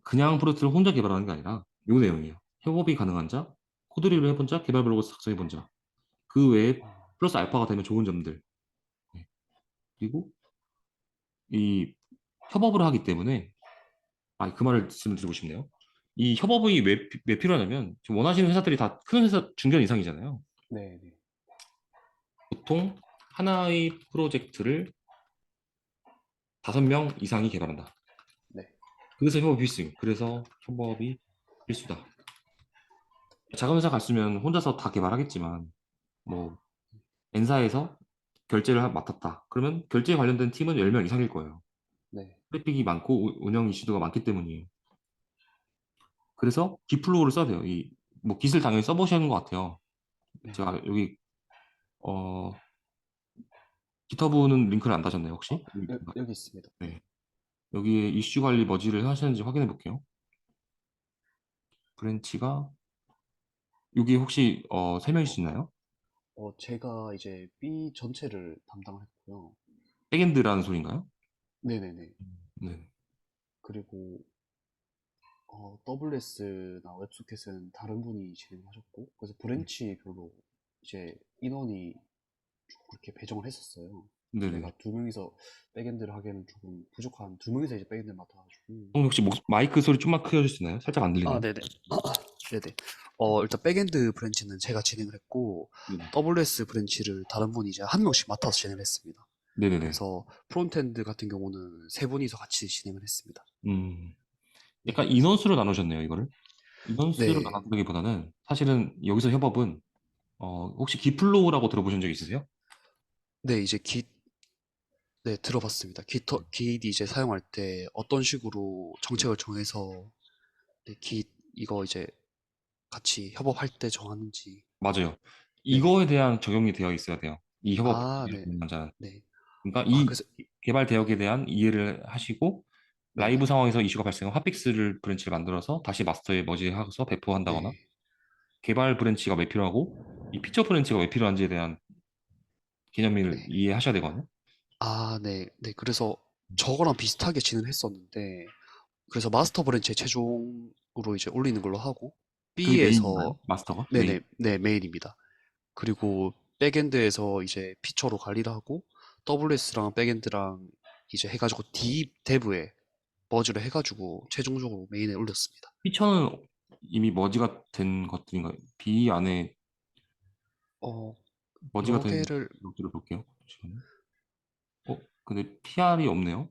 그냥 프로젝트를 혼자 개발하는 게 아니라 요 내용이에요. 협업이 가능한 자, 코드 리뷰를 해본 자, 개발 블로그 작성해 본 자. 그 외에 음, 플러스 알파가 되면 좋은 점들. 네. 그리고 이 협업을 하기 때문에 그 말을 말씀드리고 싶네요. 이 협업이 왜 필요하냐면 지금 원하시는 회사들이 다 큰 회사 중견 이상이잖아요. 네, 네, 보통 하나의 프로젝트를 5명 이상이 개발한다. 네, 그래서 협업이 필수. 그래서 협업이 필수다. 작은 회사 갔으면 혼자서 다 개발하겠지만 뭐 N사에서 결제를 맡았다. 그러면 결제에 관련된 팀은 10명 이상일 거예요. 네, 트래픽이 많고 운영 이슈도가 많기 때문이에요. 그래서 기플로우를 써야 돼요. 뭐 깃을 당연히 써보시는 것 같아요. 네. 제가 여기 어 기터브는 링크를 안 다셨나요 혹시? 여기 있던가? 여기 있습니다. 네. 네. 여기에 이슈 관리 머지를 하시는지 확인해 볼게요. 브랜치가 여기 혹시 설명해 주시나요? 제가 이제 B 전체를 담당을 했고요. 백엔드라는 소리인가요? 네네네. 네. 그리고 WS나 웹소켓은 다른 분이 진행하셨고, 그래서 브랜치별로 이제 인원이 좀 그렇게 배정을 했었어요. 네네. 저희가 두 명이서 백엔드를 하기에는 조금 부족한 두 명이서 이제 백엔드를 맡아가지고. 혹시 마이크 소리 좀만 크게 해줄 수 있나요? 살짝 안 아, 들리네요. 네네. 네네. 일단 백엔드 브랜치는 제가 진행을 했고, 네네. WS 브랜치를 다른 분이 이제 한 명씩 맡아서 진행을 했습니다. 네네네. 그래서 프론트엔드 같은 경우는 세 분이서 같이 진행을 했습니다. 음, 네. 약간 인원수로 나누셨네요, 이거를. 인원수로 네. 나눈다기보다는 사실은 여기서 협업은 혹시 기플로우라고 들어보신 적 있으세요? 네, 이제 네, 들어봤습니다. 깃 이제 사용할 때 어떤 식으로 네. 정책을 정해서 네, 이거 이제 같이 협업할 때 정하는지. 맞아요. 네네. 이거에 대한 적용이 되어 있어야 돼요. 이 협업 아, 네. 담당자는. 네. 그러니까 아, 이 그래서, 개발 대역에 대한 이해를 하시고 라이브 네네. 상황에서 이슈가 발생한 핫픽스를 브랜치를 만들어서 다시 마스터에 머지해서 배포한다거나 네. 개발 브랜치가 왜 필요하고 이 피처 브랜치가 왜 필요한지에 대한 개념을 네. 이해하셔야 되거든요. 아, 네. 네. 그래서 저거랑 비슷하게 진행했었는데, 그래서 마스터 브랜치에 최종으로 이제 올리는 걸로 하고, 그게 B에서, 메인인가요? 마스터가? 메인. 네네, 네, 메인입니다. 그리고 백엔드에서 이제 피처로 관리를 하고, WS랑 백엔드랑 이제 해가지고 D 데브에 머지를 해가지고 최종적으로 메인에 올렸습니다. 피처는 이미 머지가 된 것들인가요? B 안에 어, 머지가 여러 된 개를, 것들을 볼게요. 잠시만요. 근데 PR이 없네요.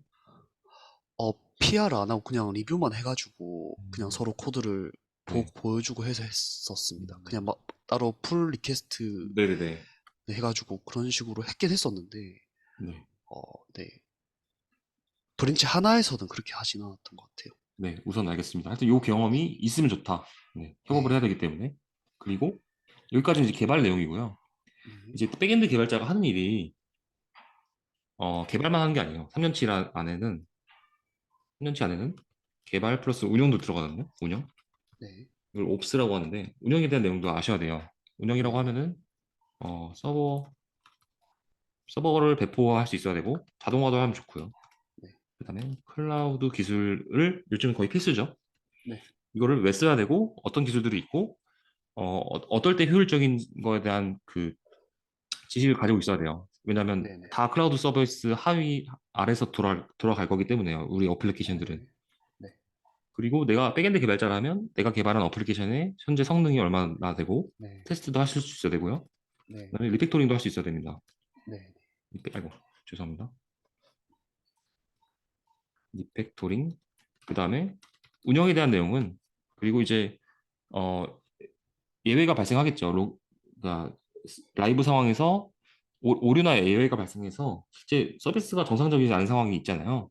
PR 안 하고 그냥 리뷰만 해가지고 그냥 음, 서로 코드를 네. 보여주고 해서 했었습니다. 음, 그냥 막 따로 풀 리퀘스트 네네네. 해가지고 그런 식으로 했긴 했었는데, 네. 어, 네. 브랜치 하나에서는 그렇게 하진 않았던 것 같아요. 네, 우선 알겠습니다. 하여튼 이 경험이 있으면 좋다. 네, 협업을 해야 네. 되기 때문에. 그리고 여기까지는 이제 개발 내용이고요. 네. 이제 백엔드 개발자가 하는 일이 개발만 하는 게 아니에요. 3년치 안에는 3년치 안에는 개발 플러스 운영도 들어가거든요. 운영. 네. 이걸 옵스라고 하는데 운영에 대한 내용도 아셔야 돼요. 운영이라고 네. 하면은 서버를 배포할 수 있어야 되고 자동화도 하면 좋고요. 네. 그다음에 클라우드 기술을 요즘 거의 필수죠. 네. 이거를 왜 써야 되고 어떤 기술들이 있고 어떨 때 효율적인 거에 대한 그 지식을 가지고 있어야 돼요. 왜냐하면 네. 네. 다 클라우드 서비스 하위 아래서 돌아갈 거기 때문에요. 우리 어플리케이션들은. 네. 네. 그리고 내가 백엔드 개발자라면 내가 개발한 어플리케이션의 현재 성능이 얼마나 되고 네. 테스트도 하실 수 있어야 되고요. 네. 그다음에 리팩토링도 할 수 있어야 됩니다. 네. 아이고 죄송합니다. 리팩토링 그다음에 운영에 대한 내용은 그리고 이제 어, 예외가 발생하겠죠. 그러니까 라이브 상황에서 오류나 예외가 발생해서 실제 서비스가 정상적이지 않은 상황이 있잖아요.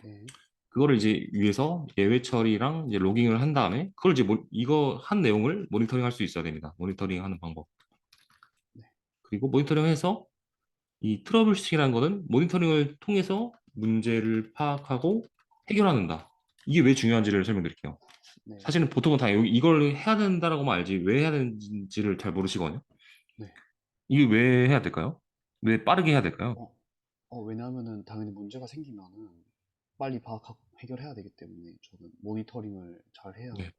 네. 그거를 이제 위해서 예외 처리랑 이제 로깅을 한 다음에 그걸 이제 이거 한 내용을 모니터링 할 수 있어야 됩니다. 모니터링 하는 방법. 네. 그리고 모니터링해서 이 트러블 슈팅이라는 거는 모니터링을 통해서 문제를 파악하고 해결하는다. 이게 왜 중요한지를 설명드릴게요. 네. 사실은 보통은 다 이걸 해야 된다라고만 알지 왜 해야 되는지를 잘 모르시거든요. 네. 이게 왜 해야 될까요? 왜 빠르게 해야 될까요? 어, 왜냐하면은 당연히 문제가 생기면은 빨리 파악하고 해결해야 되기 때문에 저는 모니터링을 잘 해야, 네.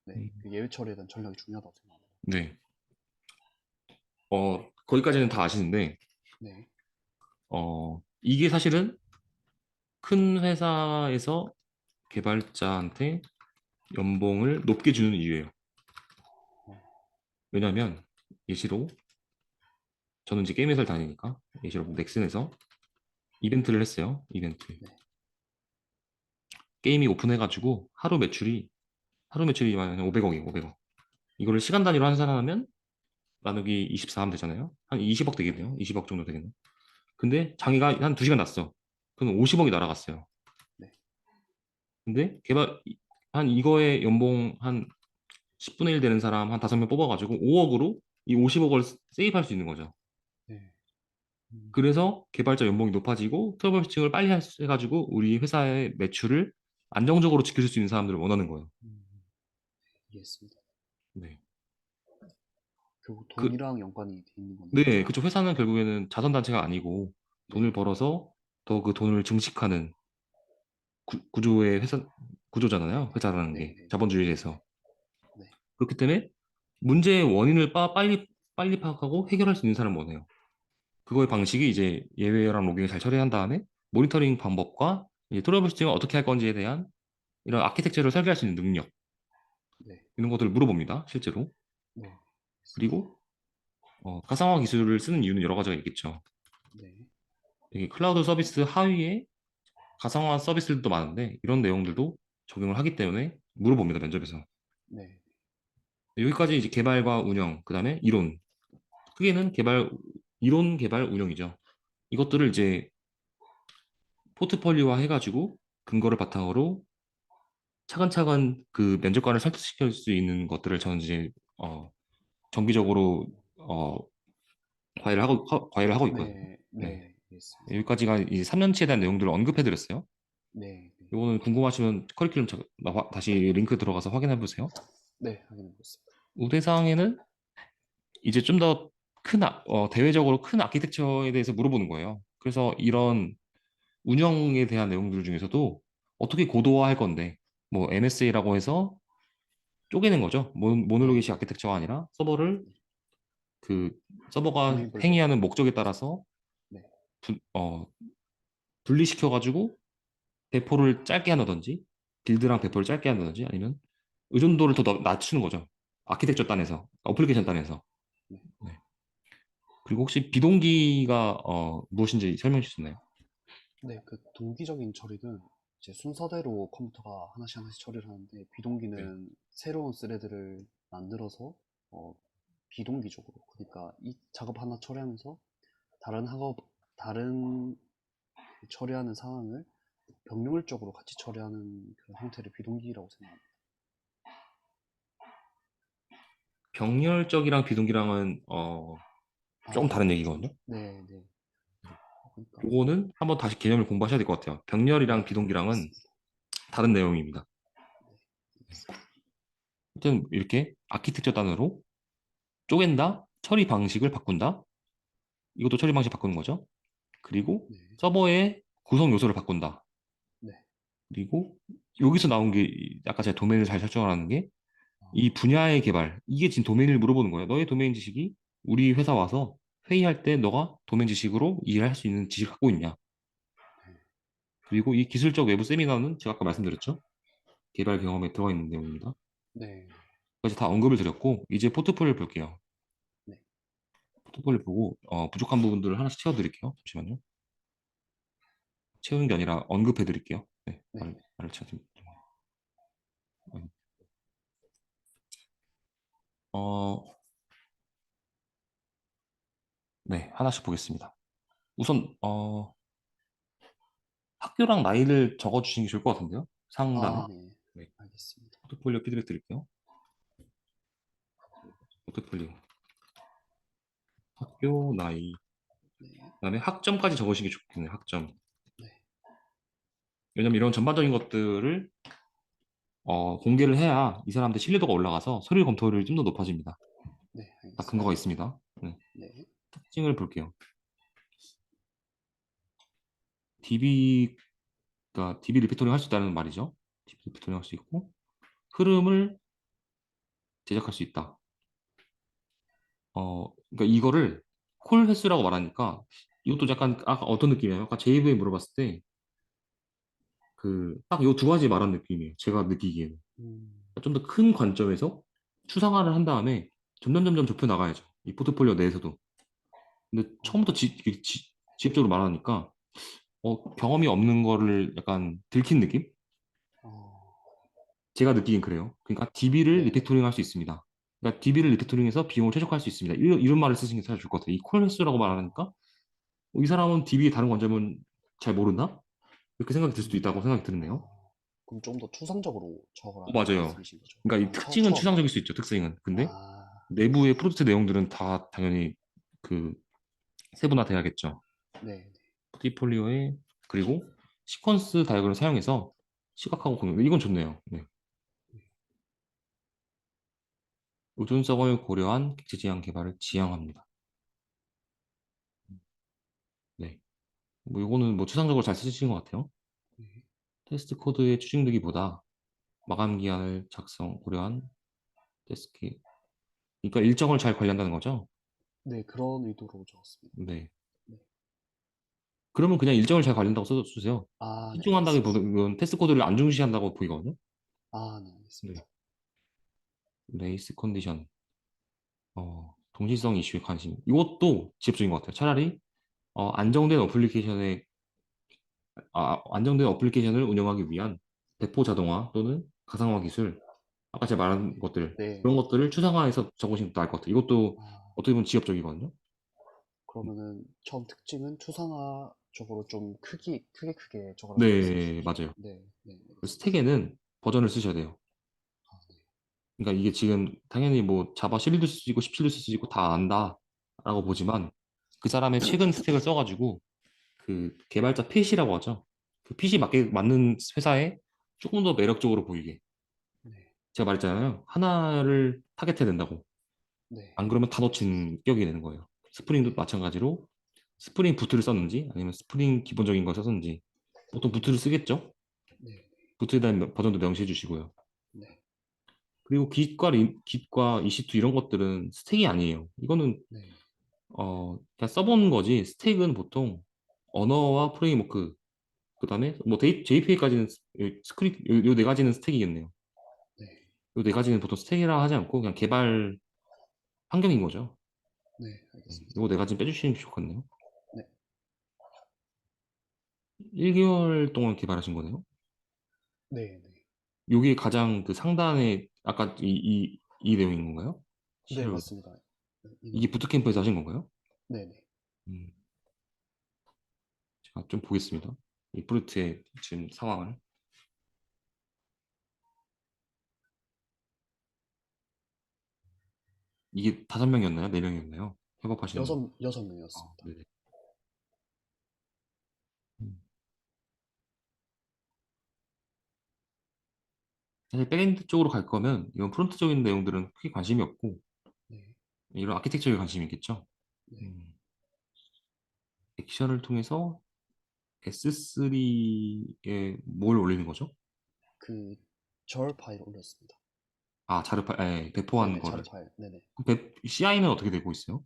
네, 음, 그 예외 처리에 대한 전략이 중요하다고 생각합니다. 네. 거기까지는 다 아시는데, 네. 이게 사실은 큰 회사에서 개발자한테 연봉을 높게 주는 이유예요. 어, 왜냐하면 예시로 저는 이제 게임 회사를 다니니까 예시로 넥슨에서 이벤트를 했어요. 이벤트. 네. 게임이 오픈해가지고 하루 매출이 만 500억이에요. 500억. 이거를 시간 단위로 환산하면 나누기 24 하면 되잖아요. 한 20억 되겠네요. 20억 정도 되겠네요. 근데 장애가 한 2시간 났어. 그럼 50억이 날아갔어요. 네. 근데 한 이거에 연봉 한 10분의 1 되는 사람 한 5명 뽑아가지고 5억으로 이 50억을 세이브할 수 있는 거죠. 네. 음, 그래서 개발자 연봉이 높아지고 트러블 슈팅을 빨리 해가지고 우리 회사의 매출을 안정적으로 지켜줄 수 있는 사람들을 원하는 거예요. 음, 이해했습니다. 네. 결국 그, 돈이랑 연관이 돼 있는 거네요. 네, 그쪽 회사는 결국에는 자선단체가 아니고 돈을 네. 벌어서 더 그 돈을 증식하는 구조의 구조잖아요. 회사라는 네. 게 네. 자본주의에서. 네. 그렇기 때문에 문제의 원인을 빨리 파악하고 해결할 수 있는 사람을 원해요. 그거의 방식이 이제 예외랑 로깅을 잘 처리한 다음에 모니터링 방법과 이제 트러블 슈팅을 어떻게 할 건지에 대한 이런 아키텍처를 설계할 수 있는 능력 네. 이런 것들을 물어봅니다. 실제로. 네. 알겠습니다. 그리고 가상화 기술을 쓰는 이유는 여러 가지가 있겠죠. 네. 이게 클라우드 서비스 하위에 가상화 서비스들도 많은데 이런 내용들도 적용을 하기 때문에 물어봅니다. 면접에서. 네. 여기까지 이제 개발과 운영, 그다음에 이론. 크게는 이론 개발 운영이죠. 이것들을 이제 포트폴리오화 해가지고 근거를 바탕으로 차근차근 그 면접관을 설득시킬 수 있는 것들을 저는 이제 정기적으로 과외를 하고 있거든요. 네. 네. 네. 이해했습니다. 여기까지가 이제 3년치에 대한 내용들을 언급해 드렸어요. 네. 네. 이거는 궁금하시면 커리큘럼 다시 링크 들어가서 확인해 보세요. 네, 확인해 보겠습니다. 우대상에는 이제 좀 더 대외적으로 큰 아키텍처에 대해서 물어보는 거예요. 그래서 이런 운영에 대한 내용들 중에서도 어떻게 고도화할 건데, 뭐 MSA라고 해서 쪼개는 거죠. 모노로기식 네, 아키텍처가 아니라 서버를 네. 그 서버가 도메인별로. 행위하는 목적에 따라서 네, 분, 어, 분리시켜가지고 배포를 짧게 한다든지, 빌드랑 배포를 짧게 한다든지, 아니면 의존도를 더 낮추는 거죠. 아키텍처 단에서, 어플리케이션 단에서. 네. 네. 그리고 혹시 비동기가 무엇인지 설명해 주실 수 있나요? 네, 그 동기적인 처리는 이제 순서대로 컴퓨터가 하나씩 하나씩 처리를 하는데 네. 비동기는 새로운 스레드를 만들어서 어, 비동기적으로 그러니까 이 작업 하나 처리하면서 다른 처리하는 상황을 병렬적으로 같이 처리하는 그런 형태를 비동기라고 생각합니다. 병렬적이랑 비동기랑은 조금 다른 얘기거든요. 네, 네. 그러니까 요거는 한번 다시 개념을 공부하셔야 될 것 같아요. 병렬이랑 네, 비동기랑은 알겠습니다. 다른 내용입니다. 네, 알겠습니다. 하여튼 이렇게 아키텍처 단으로 쪼갠다, 처리 방식을 바꾼다. 이것도 처리 방식 바꾸는 거죠. 그리고 네, 서버의 구성 요소를 바꾼다. 네. 그리고 여기서 나온 게 아까 제가 도메인을 잘 설정하라는 게 이 분야의 개발, 이게 지금 도메인을 물어보는 거예요. 너의 도메인 지식이 우리 회사 와서 회의할 때 너가 도메인 지식으로 이해할 수 있는 지식을 갖고 있냐. 그리고 이 기술적 외부 세미나는 제가 아까 말씀드렸죠. 개발 경험에 들어가 있는 내용입니다. 네, 그래서 다 언급을 드렸고 이제 포트폴리오를 볼게요. 네, 포트폴리오 보고 부족한 부분들을 하나씩 채워드릴게요. 잠시만요. 채우는 게 아니라 언급해드릴게요. 네, 네, 말을 찾습니다. 어, 네, 하나씩 보겠습니다. 우선 학교랑 나이를 적어주시는 게 좋을 것 같은데요. 상단에. 네, 네, 알겠습니다. 포트폴리오 피드백 드릴게요. 포트폴리오, 학교 나이, 네, 그다음에 학점까지 적으시는 게 좋겠네요. 학점. 네, 왜냐면 이런 전반적인 것들을 공개를 해야 이 사람들 신뢰도가 올라가서 서류 검토율이 좀 더 높아집니다. 네, 다 근거가 알겠습니다. 있습니다. 네, 네, 특징을 볼게요. DB, 그러니까 DB 리피토링 할 수 있다는 말이죠. DB 리피토링 할 수 있고 흐름을 제작할 수 있다. 그러니까 이거를 콜 횟수라고 말하니까 이것도 약간 아까 어떤 느낌이에요? 아까 JV에 물어봤을 때 그 딱 요 두 가지 말한 느낌이에요. 제가 느끼기에는 음, 좀 더 큰 관점에서 추상화를 한 다음에 점점 좁혀 나가야죠. 이 포트폴리오 내에서도. 근데 처음부터 어, 직접적으로 말하니까 경험이 없는 거를 약간 들킨 느낌? 어, 제가 느끼긴 그래요. 그러니까 DB를 네, 네. 리팩토링 할 수 있습니다. 그러니까 DB를 리팩토링해서 비용을 최적화할 수 있습니다. 이런 말을 쓰시는 게 사실 좋을 것 같아요. 이 콜 횟수라고 말하니까 이 사람은 DB의 다른 관점은 잘 모르나? 이렇게 생각이 들 수도 있다고 생각이 드네요. 그럼 좀 더 추상적으로 적어라는 맞아요. 말씀이신 거죠? 그러니까 이 특징은 처음에. 추상적일 수 있죠, 특징은. 근데 아, 내부의 프로젝트 내용들은 다 당연히 그 세분화돼야겠죠. 네, 네. 포트폴리오에 그리고 시퀀스 다이어그램을 사용해서 시각하고 공유. 이건 좋네요. 네. 의존성을 고려한 객체 지향 개발을 지향합니다. 네. 뭐 이거는 뭐 추상적으로 잘 쓰시는 것 같아요. 네. 테스트 코드의 추진되기보다 마감 기한을 작성 고려한 테스트. 그러니까 일정을 잘 관리한다는 거죠. 네, 그런 의도로 적었습니다. 네. 네. 그러면 그냥 일정을 잘 관리한다고 써주세요. 네, 알겠습니다. 집중한다기보다는 테스트 코드를 안 중시한다고 보이거든요. 네, 네. 알겠습니다. 레이스 컨디션, 동시성 이슈에 관심. 이것도 직접적인 것 같아요. 차라리 어, 안정된 어플리케이션에 안정된 어플리케이션을 운영하기 위한 배포 자동화 또는 가상화 기술, 아까 제가 말한 것들, 네, 그런 네. 것들을 추상화해서 적으시면 나을 것 같아요. 이것도 아, 어떻게 보면 지엽적이거든요. 그러면은 처음 특징은 추상화 쪽으로 좀 크게 적으라는 네, 말씀이시죠? 맞아요. 네, 네, 그 알겠습니다. 스택에는 버전을 쓰셔야 돼요. 네. 그러니까 이게 지금 당연히 뭐 자바 11도 쓸 수 있고 17도 쓸 수 있고 다 안다라고 네. 보지만 그 사람의 최근 스택을 써가지고 그 개발자 펫이라고 하죠. 그 핏이 맞는 회사에 조금 더 매력적으로 보이게. 네, 제가 말했잖아요. 하나를 타겟해야 된다고. 네, 안 그러면 다 놓친 격이 되는 거예요. 스프링도 네, 마찬가지로 스프링 부트를 썼는지 아니면 스프링 기본적인 걸 썼는지 보통 부트를 쓰겠죠? 네, 부트에 대한 버전도 명시해 주시고요. 네, 그리고 깃과 EC2 이런 것들은 스택이 아니에요. 이거는 네, 그냥 써본 거지. 스택은 보통 언어와 프레임워크 그다음에 뭐 JPA까지는 스크립트 요 네 가지는 스택이겠네요. 네, 요 네 가지는 보통 스택이라 하지 않고 그냥 개발 환경인 거죠. 네, 알겠습니다. 요거 네 가지는 빼주시는 게 좋겠네요. 네, 1개월 동안 개발하신 거네요. 네, 네, 요게 가장 그 상단에 아까 이 내용인 건가요? 네, 실을 맞습니다. 네, 이 이게 내용입니다. 부트캠프에서 하신 건가요? 네, 네, 음, 제가 좀 보겠습니다. 이 프루트의 지금 상황을. 이게 5명이었나요? 4명이었나요? 협업하신. 여섯 명이었습니다. 네네. 음. 사실 백엔드 쪽으로 갈 거면 이런 프론트적인 내용들은 크게 관심이 없고 네, 이런 아키텍처에 관심이 있겠죠. 네, 음, 액션을 통해서 S3에 뭘 올리는 거죠? 그 절 파일 올렸습니다. 아, 배포한 네네, 자르 거를. 파일. 네네. CI는 어떻게 되고 있어요?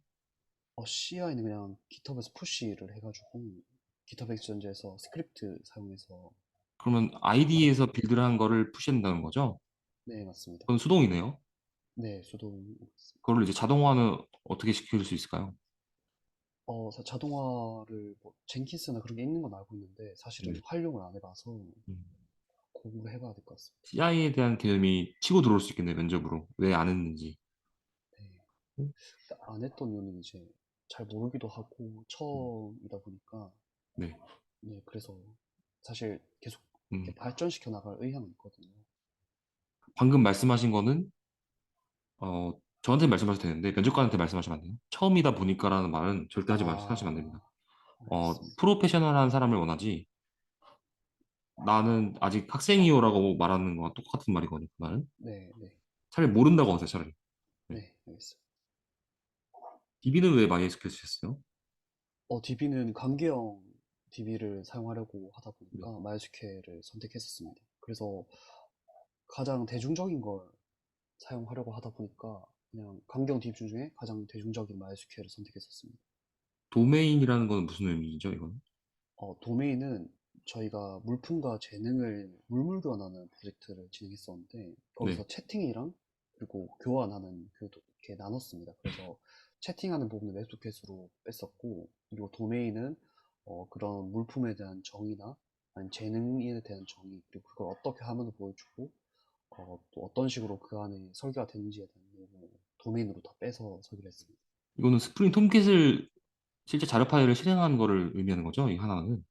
CI는 그냥 GitHub에서 푸시를 해가지고 GitHub 액션즈에서 스크립트 사용해서 그러면 하려고 ID에서 합니다. 빌드를 한 거를 푸시한다는 거죠? 네, 맞습니다. 그건 수동이네요. 네, 수동. 그걸 이제 자동화는 어떻게 시킬 수 있을까요? 자동화를 뭐 젠킨스나 그런 게 있는 건 알고 있는데 사실은 네. 활용을 안 해봐서 음. 공부를 해봐야 될 것 같습니다. CI에 대한 개념이 치고 들어올 수 있겠네요, 면접으로. 왜 안 했는지. 네. 음. 안 했던 이유는 이제 잘 모르기도 하고 처음이다 보니까 네. 네, 그래서 사실 계속 음. 이렇게 발전시켜 나갈 의향은 있거든요. 방금 말씀하신 거는 저한테 말씀하셔도 되는데 면접관한테 말씀하시면 안 돼요. 처음이다 보니까라는 말은 절대 하시면 안 됩니다. 아, 알겠습니다. 프로페셔널한 사람을 원하지. 나는 아직 학생이요라고 말하는 거와 똑같은 말이거든요. 그 말은 네, 네, 차라리 모른다고 하세요. 차라리. 네. 네, 알겠습니다. DB는 왜 많이 스킬 쓰셨어요? DB는 강계형 DB를 사용하려고 하다 네. 보니까 MySQL을 선택했었습니다. 그래서 가장 대중적인 걸 사용하려고 하다 보니까 그냥 강경 DB 중에 가장 대중적인 MySQL을 선택했었습니다. 도메인이라는 건 무슨 의미죠, 이건? 도메인은 저희가 물품과 재능을 물물교환하는 프로젝트를 진행했었는데 네. 거기서 채팅이랑 그리고 교환하는 이렇게 나눴습니다. 그래서 채팅하는 부분을 웹소켓으로 뺐었고 그리고 도메인은 그런 물품에 대한 정의나 아니면 재능에 대한 정의 그리고 그걸 어떻게 하면서 보여주고 또 어떤 식으로 그 안에 설계가 되는지에 대한 내용을 도메인으로 다 빼서 설계를 했습니다. 이거는 스프링 톰캣을 실제 자료 파일을 실행한 거를 의미하는 거죠, 이 하나는.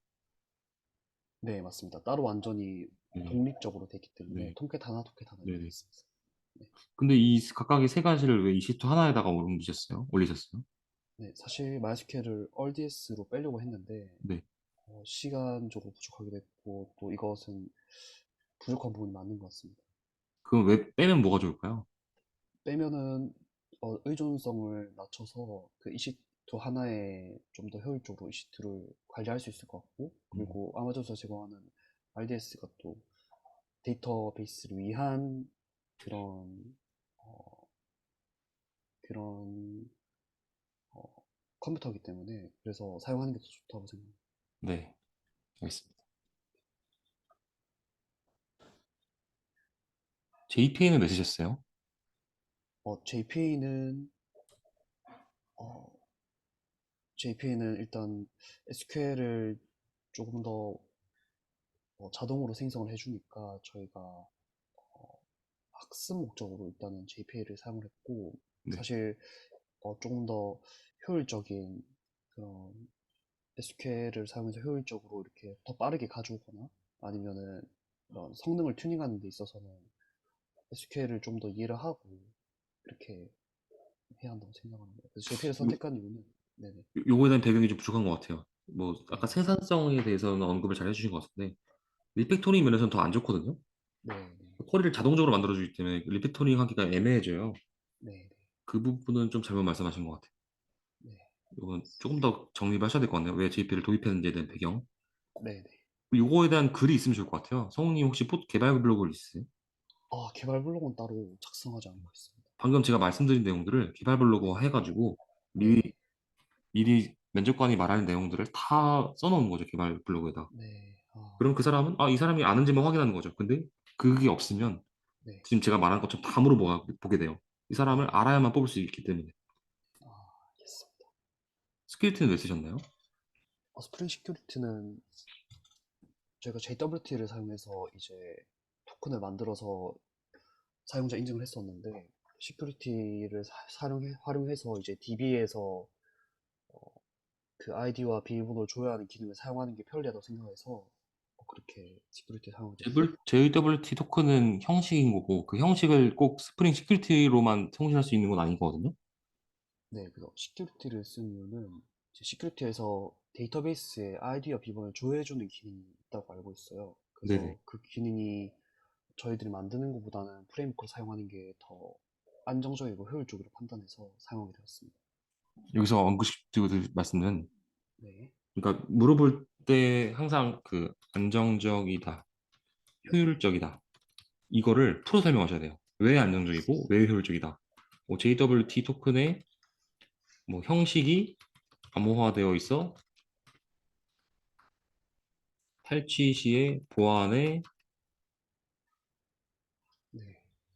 네, 맞습니다. 따로 완전히 네. 독립적으로 돼 있기 때문에 네. 통캣 하나 이렇게 네네. 있습니다. 네. 근데 이 각각의 세 가지를 왜 EC2 하나에다가 올리셨어요? 네, 사실 MySQL을 RDS로 빼려고 했는데 네. 시간적으로 부족하기도 했고 또 이것은 부족한 부분이 맞는 것 같습니다. 그럼 왜 빼면 뭐가 좋을까요? 빼면은 의존성을 낮춰서 그 EC2 하나에 좀 더 효율적으로 EC2를 관리할 수 있을 것 같고 음, 그리고 아마존에서 제공하는 RDS가 또 데이터베이스를 위한 그런 어, 그런 어, 컴퓨터이기 때문에 그래서 사용하는 게 더 좋다고 생각합니다. 네, 알겠습니다. JPA는 왜 쓰셨어요? JPA는 JPA는 일단 SQL을 조금 더 자동으로 생성을 해주니까 저희가 학습 목적으로 일단은 JPA를 사용을 했고 네. 사실 조금 더 효율적인 그런 SQL을 사용해서 효율적으로 이렇게 더 빠르게 가져오거나 아니면은 그런 성능을 튜닝하는 데 있어서는 SQL을 좀 더 이해를 하고 이렇게 해야 한다고 생각합니다. 그래서 JPA를 요, 선택한 이유는 네네. 요거에 대한 배경이 좀 부족한 것 같아요. 뭐 아까 네. 생산성에 대해서는 언급을 잘 해주신 것 같은데 리팩토링 면에서는 더 안 좋거든요. 네. 네. 쿼리를 자동적으로 만들어주기 때문에 리팩토링 하기가 애매해져요. 네. 그 부분은 좀 잘못 말씀하신 것 같아요. 네. 네. 이건 조금 더 정립을 하셔야 될 것 같네요. 왜 JP를 도입했는지에 대한 배경. 네. 네. 요거에 대한 글이 있으면 좋을 것 같아요. 성우님 혹시 개발 블로그 있으세요? 아, 개발 블록은 따로 작성하지 않고 있습니다. 방금 제가 말씀드린 내용들을 개발 네. 블로그 해가지고 네. 미리 면접관이 말하는 내용들을 다 써놓은 거죠. 개발 블로그에다. 네. 아, 그럼 그 사람은 이 사람이 아는지만 확인하는 거죠. 근데 그게 없으면 네. 지금 제가 말한 것처럼 다 물어보게 돼요. 이 사람을 네. 알아야만 뽑을 수 있기 때문에. 알겠습니다. 스크립트는 왜 쓰셨나요? 스프링 시큐리티는 저희가 JWT를 사용해서 이제 토큰을 만들어서 사용자 인증을 했었는데, 시큐리티를 활용해서 이제 DB에서 그 아이디와 비밀번호를 조회하는 기능을 사용하는 게 편리하다고 생각해서 그렇게 시큐리티 사용하게 됐습니다. JWT 토큰은 형식인 거고 그 형식을 꼭 스프링 시큐리티로만 성질할 수 있는 건 아니거든요. 네, 그래서 시큐리티를 쓴 이유는 이제 시큐리티에서 데이터베이스에 아이디와 비번을 조회해주는 기능이 있다고 알고 있어요. 네네. 그래서 그 기능이 저희들이 만드는 것보다는 프레임워크를 사용하는 게 더 안정적이고 효율적으로 판단해서 사용하게 되었습니다. 여기서 언급드릴 말씀은 네, 그러니까 물어볼 때 항상 그 안정적이다, 효율적이다 이거를 풀어 설명하셔야 돼요. 왜 안정적이고 왜 효율적이다. 뭐 JWT 토큰의 뭐 형식이 암호화되어 있어 탈취 시에 네,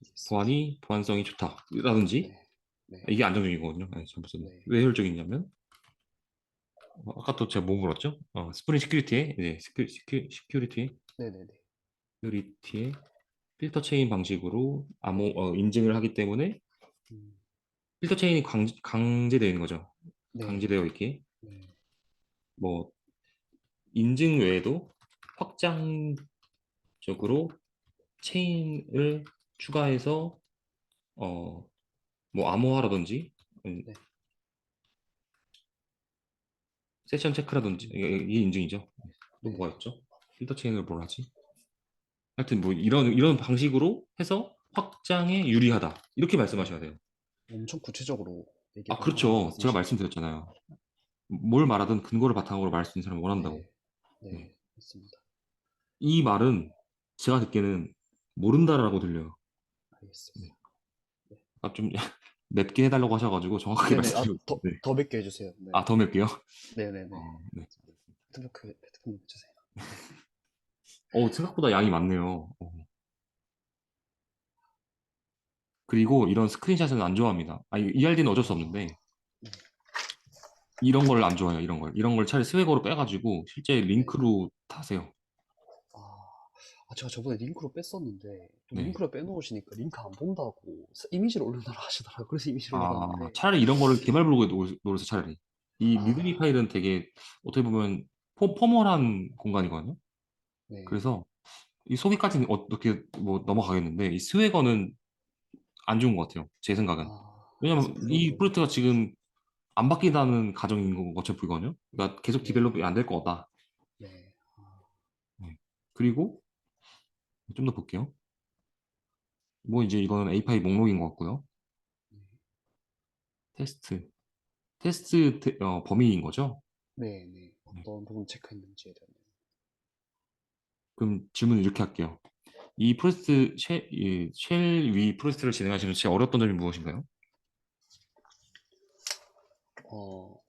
알겠습니다. 보안이 보안성이 좋다라든지 네, 네, 이게 안정적이거든요. 네, 잘못 썼네. 네, 왜 효율적이냐면 아까 또 제가 뭐 물었죠? 스프링 시큐리티의 네, 네, 네, 시큐리티의 필터 체인 방식으로 네, 인증을 하기 때문에 음, 필터 체인이 강제되어 있는 거죠. 네, 강제되어 있게 네, 뭐 인증 외에도 확장적으로 체인을 추가해서 어, 뭐 암호화라든지 네, 세션 체크라든지 이게 인증이죠. 또 네, 뭐가 있죠? 필터 체인을 뭘 하지? 하여튼 뭐 이런 방식으로 해서 확장에 유리하다. 이렇게 말씀하셔야 돼요. 엄청 구체적으로 얘기를 하라는 그렇죠. 제가 말씀이시네요. 말씀드렸잖아요. 뭘 말하든 근거를 바탕으로 말할 수 있는 사람을 원한다고. 네, 네, 네. 맞습니다. 이 말은 제가 듣기에는 모른다라고 들려요. 네. 알겠습니다. 네, 좀 맵게 해달라고 하셔가지고 정확하게 네네, 말씀드리고 네. 더 뵙게 해주세요. 네, 더 맵게요? 네네네. 네. 핸드폰 주세요. 네, 생각보다 양이 많네요. 그리고 이런 스크린샷은 안 좋아합니다. ERD는 어쩔 수 없는데 네, 이런 걸 안 좋아해요. 이런 걸 차라리 스웨거로 빼가지고 실제 네. 링크로 타세요. 아, 제가 저번에 링크로 뺐었는데, 또 네. 링크를 빼놓으시니까 링크 안 본다고 이미지를 올려놔라 하시더라고요. 그래서 이미지를 올려놨는데, 차라리 이런 거를 개발 블로그에 놓으세요, 차라리. 이 리드미 아, 파일은 되게 어떻게 보면 포멀한 공간이거든요. 네. 그래서 이 소비까지는 어떻게 뭐 넘어가겠는데 이 스웨거는 안 좋은 것 같아요. 제 생각은. 그래서 왜냐면 이 블로그로, 프로젝트가 지금 안 바뀐다는 가정인 것처럼 보이거든요. 그러니까 계속 네, 디벨롭이 안 될 거다. 네, 네. 그리고 좀 더 볼게요. 뭐 이제 이거는 A5 목록인 것 같고요. 네, 테스트. 테스트 범위인 거죠? 네, 네. 네. 어떤 부분 체크했는지에 대한. 그럼 질문 이렇게 할게요. 이 프로젝트 쉘위 프로젝트를 진행하시면서 제일 어려웠던 점이 무엇인가요? 어,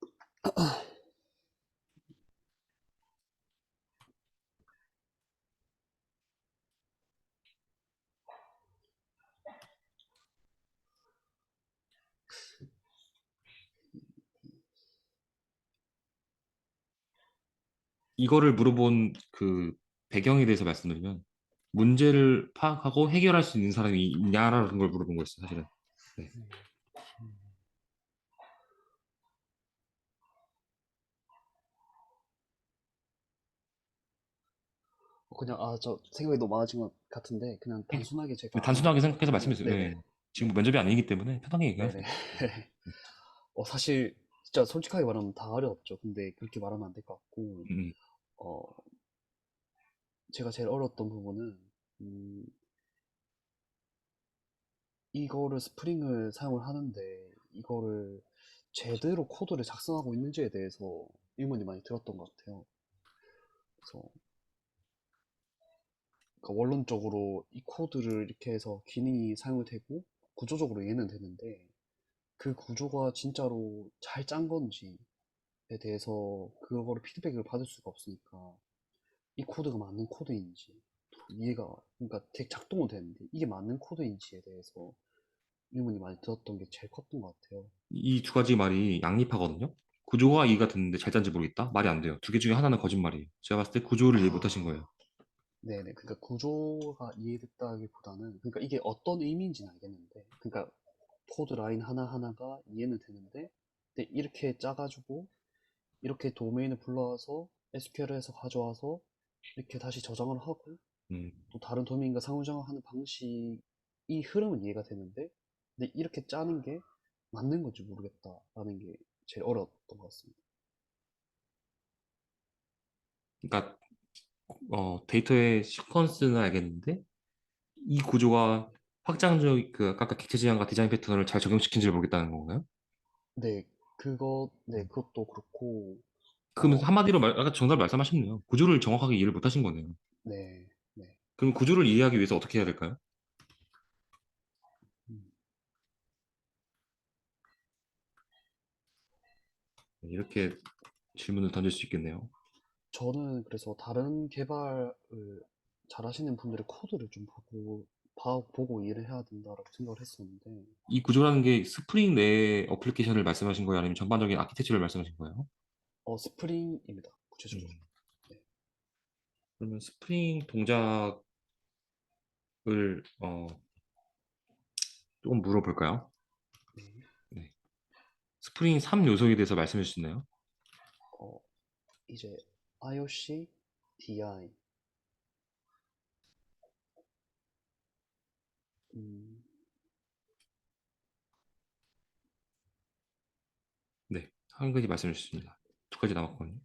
이거를 물어본 그 배경에 대해서 말씀드리면 문제를 파악하고 해결할 수 있는 사람이 있냐라는 걸 물어본 거였어요, 사실은. 네. 음, 그냥, 저 생각이 너무 많아진 것 같은데, 그냥 단순하게 네, 제가 단순하게 하나 생각해서 말씀드리면, 말씀해 주세요. 네네, 네. 지금 네, 면접이 아니기 때문에 편하게 네네. 얘기하세요. 사실 진짜 솔직하게 말하면 다 어려웠죠. 근데 그렇게 말하면 안 될 것 같고, 음, 어, 제가 제일 어려웠던 부분은, 음, 이거를 스프링을 사용을 하는데, 이거를 제대로 코드를 작성하고 있는지에 대해서 의문이 많이 들었던 것 같아요. 그래서, 그러니까 원론적으로 이 코드를 이렇게 해서 기능이 사용이 되고, 구조적으로 이해는 되는데, 그 구조가 진짜로 잘 짠 건지에 대해서 그거를 피드백을 받을 수가 없으니까, 이 코드가 맞는 코드인지 이해가 그러니까 되게 작동은 되는데 이게 맞는 코드인지에 대해서 의문이 많이 들었던 게 제일 컸던 것 같아요. 이 두 가지 말이 양립하거든요. 구조가 이해가 됐는데 잘 짠지 모르겠다? 말이 안 돼요. 두 개 중에 하나는 거짓말이에요. 제가 봤을 때 구조를 이해 못하신 거예요. 네네. 그러니까 구조가 이해됐다기보다는 그러니까 이게 어떤 의미인지는 알겠는데 그러니까 코드 라인 하나하나가 이해는 되는데 근데 이렇게 짜가지고 이렇게 도메인을 불러와서 SQL에서 가져와서 이렇게 다시 저장을 하고 음, 또 다른 도메인과 상호작용을 하는 방식이 흐름은 이해가 되는데 근데 이렇게 짜는 게 맞는 건지 모르겠다라는 게 제일 어려웠던 것 같습니다. 그러니까 데이터의 시퀀스는 알겠는데 이 구조가 확장적 그 아까 객체 지향과 디자인 패턴을 잘 적용시킨지를 모르겠다는 건가요? 네, 네, 그것도 그렇고, 그러면 어, 한마디로 아까 정답 말씀하셨네요. 구조를 정확하게 이해를 못하신 거네요. 네, 네, 그럼 구조를 이해하기 위해서 어떻게 해야 될까요? 음. 네, 이렇게 질문을 던질 수 있겠네요. 저는 그래서 다른 개발을 잘 하시는 분들의 코드를 좀 보고 이해를 해야 된다라고 생각을 했었는데, 이 구조라는 게 스프링 내 어플리케이션을 말씀하신 거예요? 아니면 전반적인 아키텍처를 말씀하신 거예요? 스프링입니다. 음, 구체적으로. 네, 그러면 스프링 동작을 조금 물어볼까요? 네, 네. 스프링 3 요소에 대해서 말씀해 주시나요? 어, 이제 IOC, DI, 음, 네. 한 가지 말씀해 주셨습니다. 두 가지 남았거든요.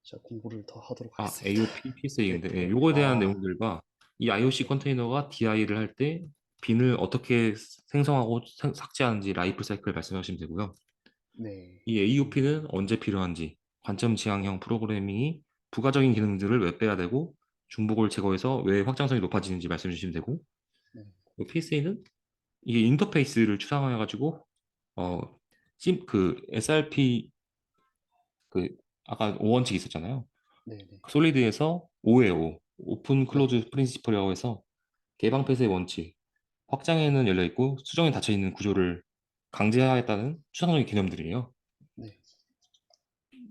제가 공부를 더 하도록 아, 하겠습니다. AOP, 네, PSA인데 네, 요거에 대한 내용들과 이 IOC 컨테이너가 DI를 할 때 빈을 어떻게 생성하고 삭제하는지 라이프 사이클 말씀하시면 되고요. 네, 이 AOP는 언제 필요한지, 관점 지향형 프로그래밍이 부가적인 기능들을 왜 빼야 되고 중복을 제거해서 왜 확장성이 높아지는지 말씀해 주시면 되고, 네, PSA는 이게 인터페이스를 추상화해 가지고 어, 그 SRP 그 아까 5원칙 있었잖아요. 네, 네, 솔리드에서 5예요. 5. 오픈 네, 클로즈 프린시플이라고 해서 개방 폐쇄의 원칙, 확장에는 열려 있고 수정에 닫혀 있는 구조를 강제하겠다는 추상적인 개념들이에요. 네,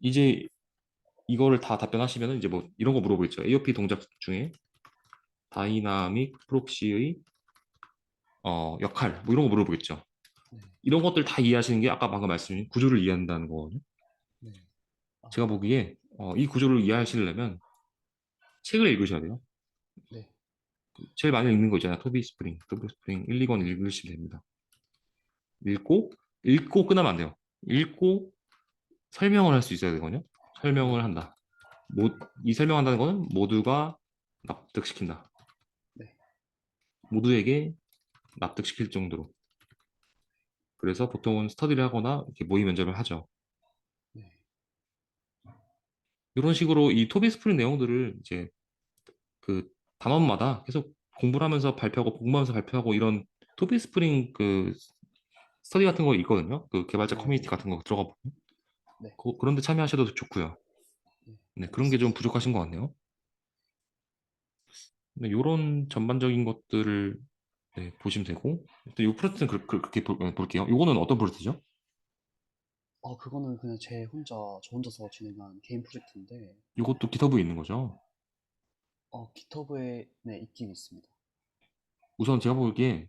이제 이거를 다 답변하시면 이제 뭐 이런 거 물어보겠죠. AOP 동작 중에 다이나믹 프록시의 역할 뭐 이런 거 물어보겠죠. 네, 이런 것들 다 이해하시는 게 아까 방금 말씀드린 구조를 이해한다는 거거든요. 네, 제가 아, 보기에 이 구조를 이해하시려면 책을 읽으셔야 돼요. 네, 제일 많이 읽는 거 있잖아요. 토비 스프링 1, 2권 읽으시면 됩니다. 읽고 읽고 끝나면 안 돼요. 읽고 설명을 할 수 있어야 되거든요. 설명을 네, 한다. 이 설명한다는 거는 모두가 납득시킨다. 네, 모두에게 납득시킬 정도로. 그래서 보통은 스터디를 하거나 이렇게 모의 면접을 하죠. 네, 이런 식으로 이 토비 스프링 내용들을 이제 그 단원마다 계속 공부를 하면서 발표하고 공부하면서 발표하고 이런 토비 스프링 그 스터디 같은 거 있거든요. 그 개발자 네, 커뮤니티 네, 같은 거 들어가 보면 네, 그런 데 참여하셔도 좋고요. 네, 네, 그런 게 좀 알겠습니다. 부족하신 것 같네요. 네, 이런 전반적인 것들을 네, 보시면 되고 일단 이 프로젝트는 그렇게 볼게요. 이거는 어떤 프로젝트죠? 그거는 그냥 저 혼자서 진행한 개인 프로젝트인데, 이것도 기터브에 있는 거죠. 깃허브에, 네, 있긴 있습니다. 우선 제가 보기에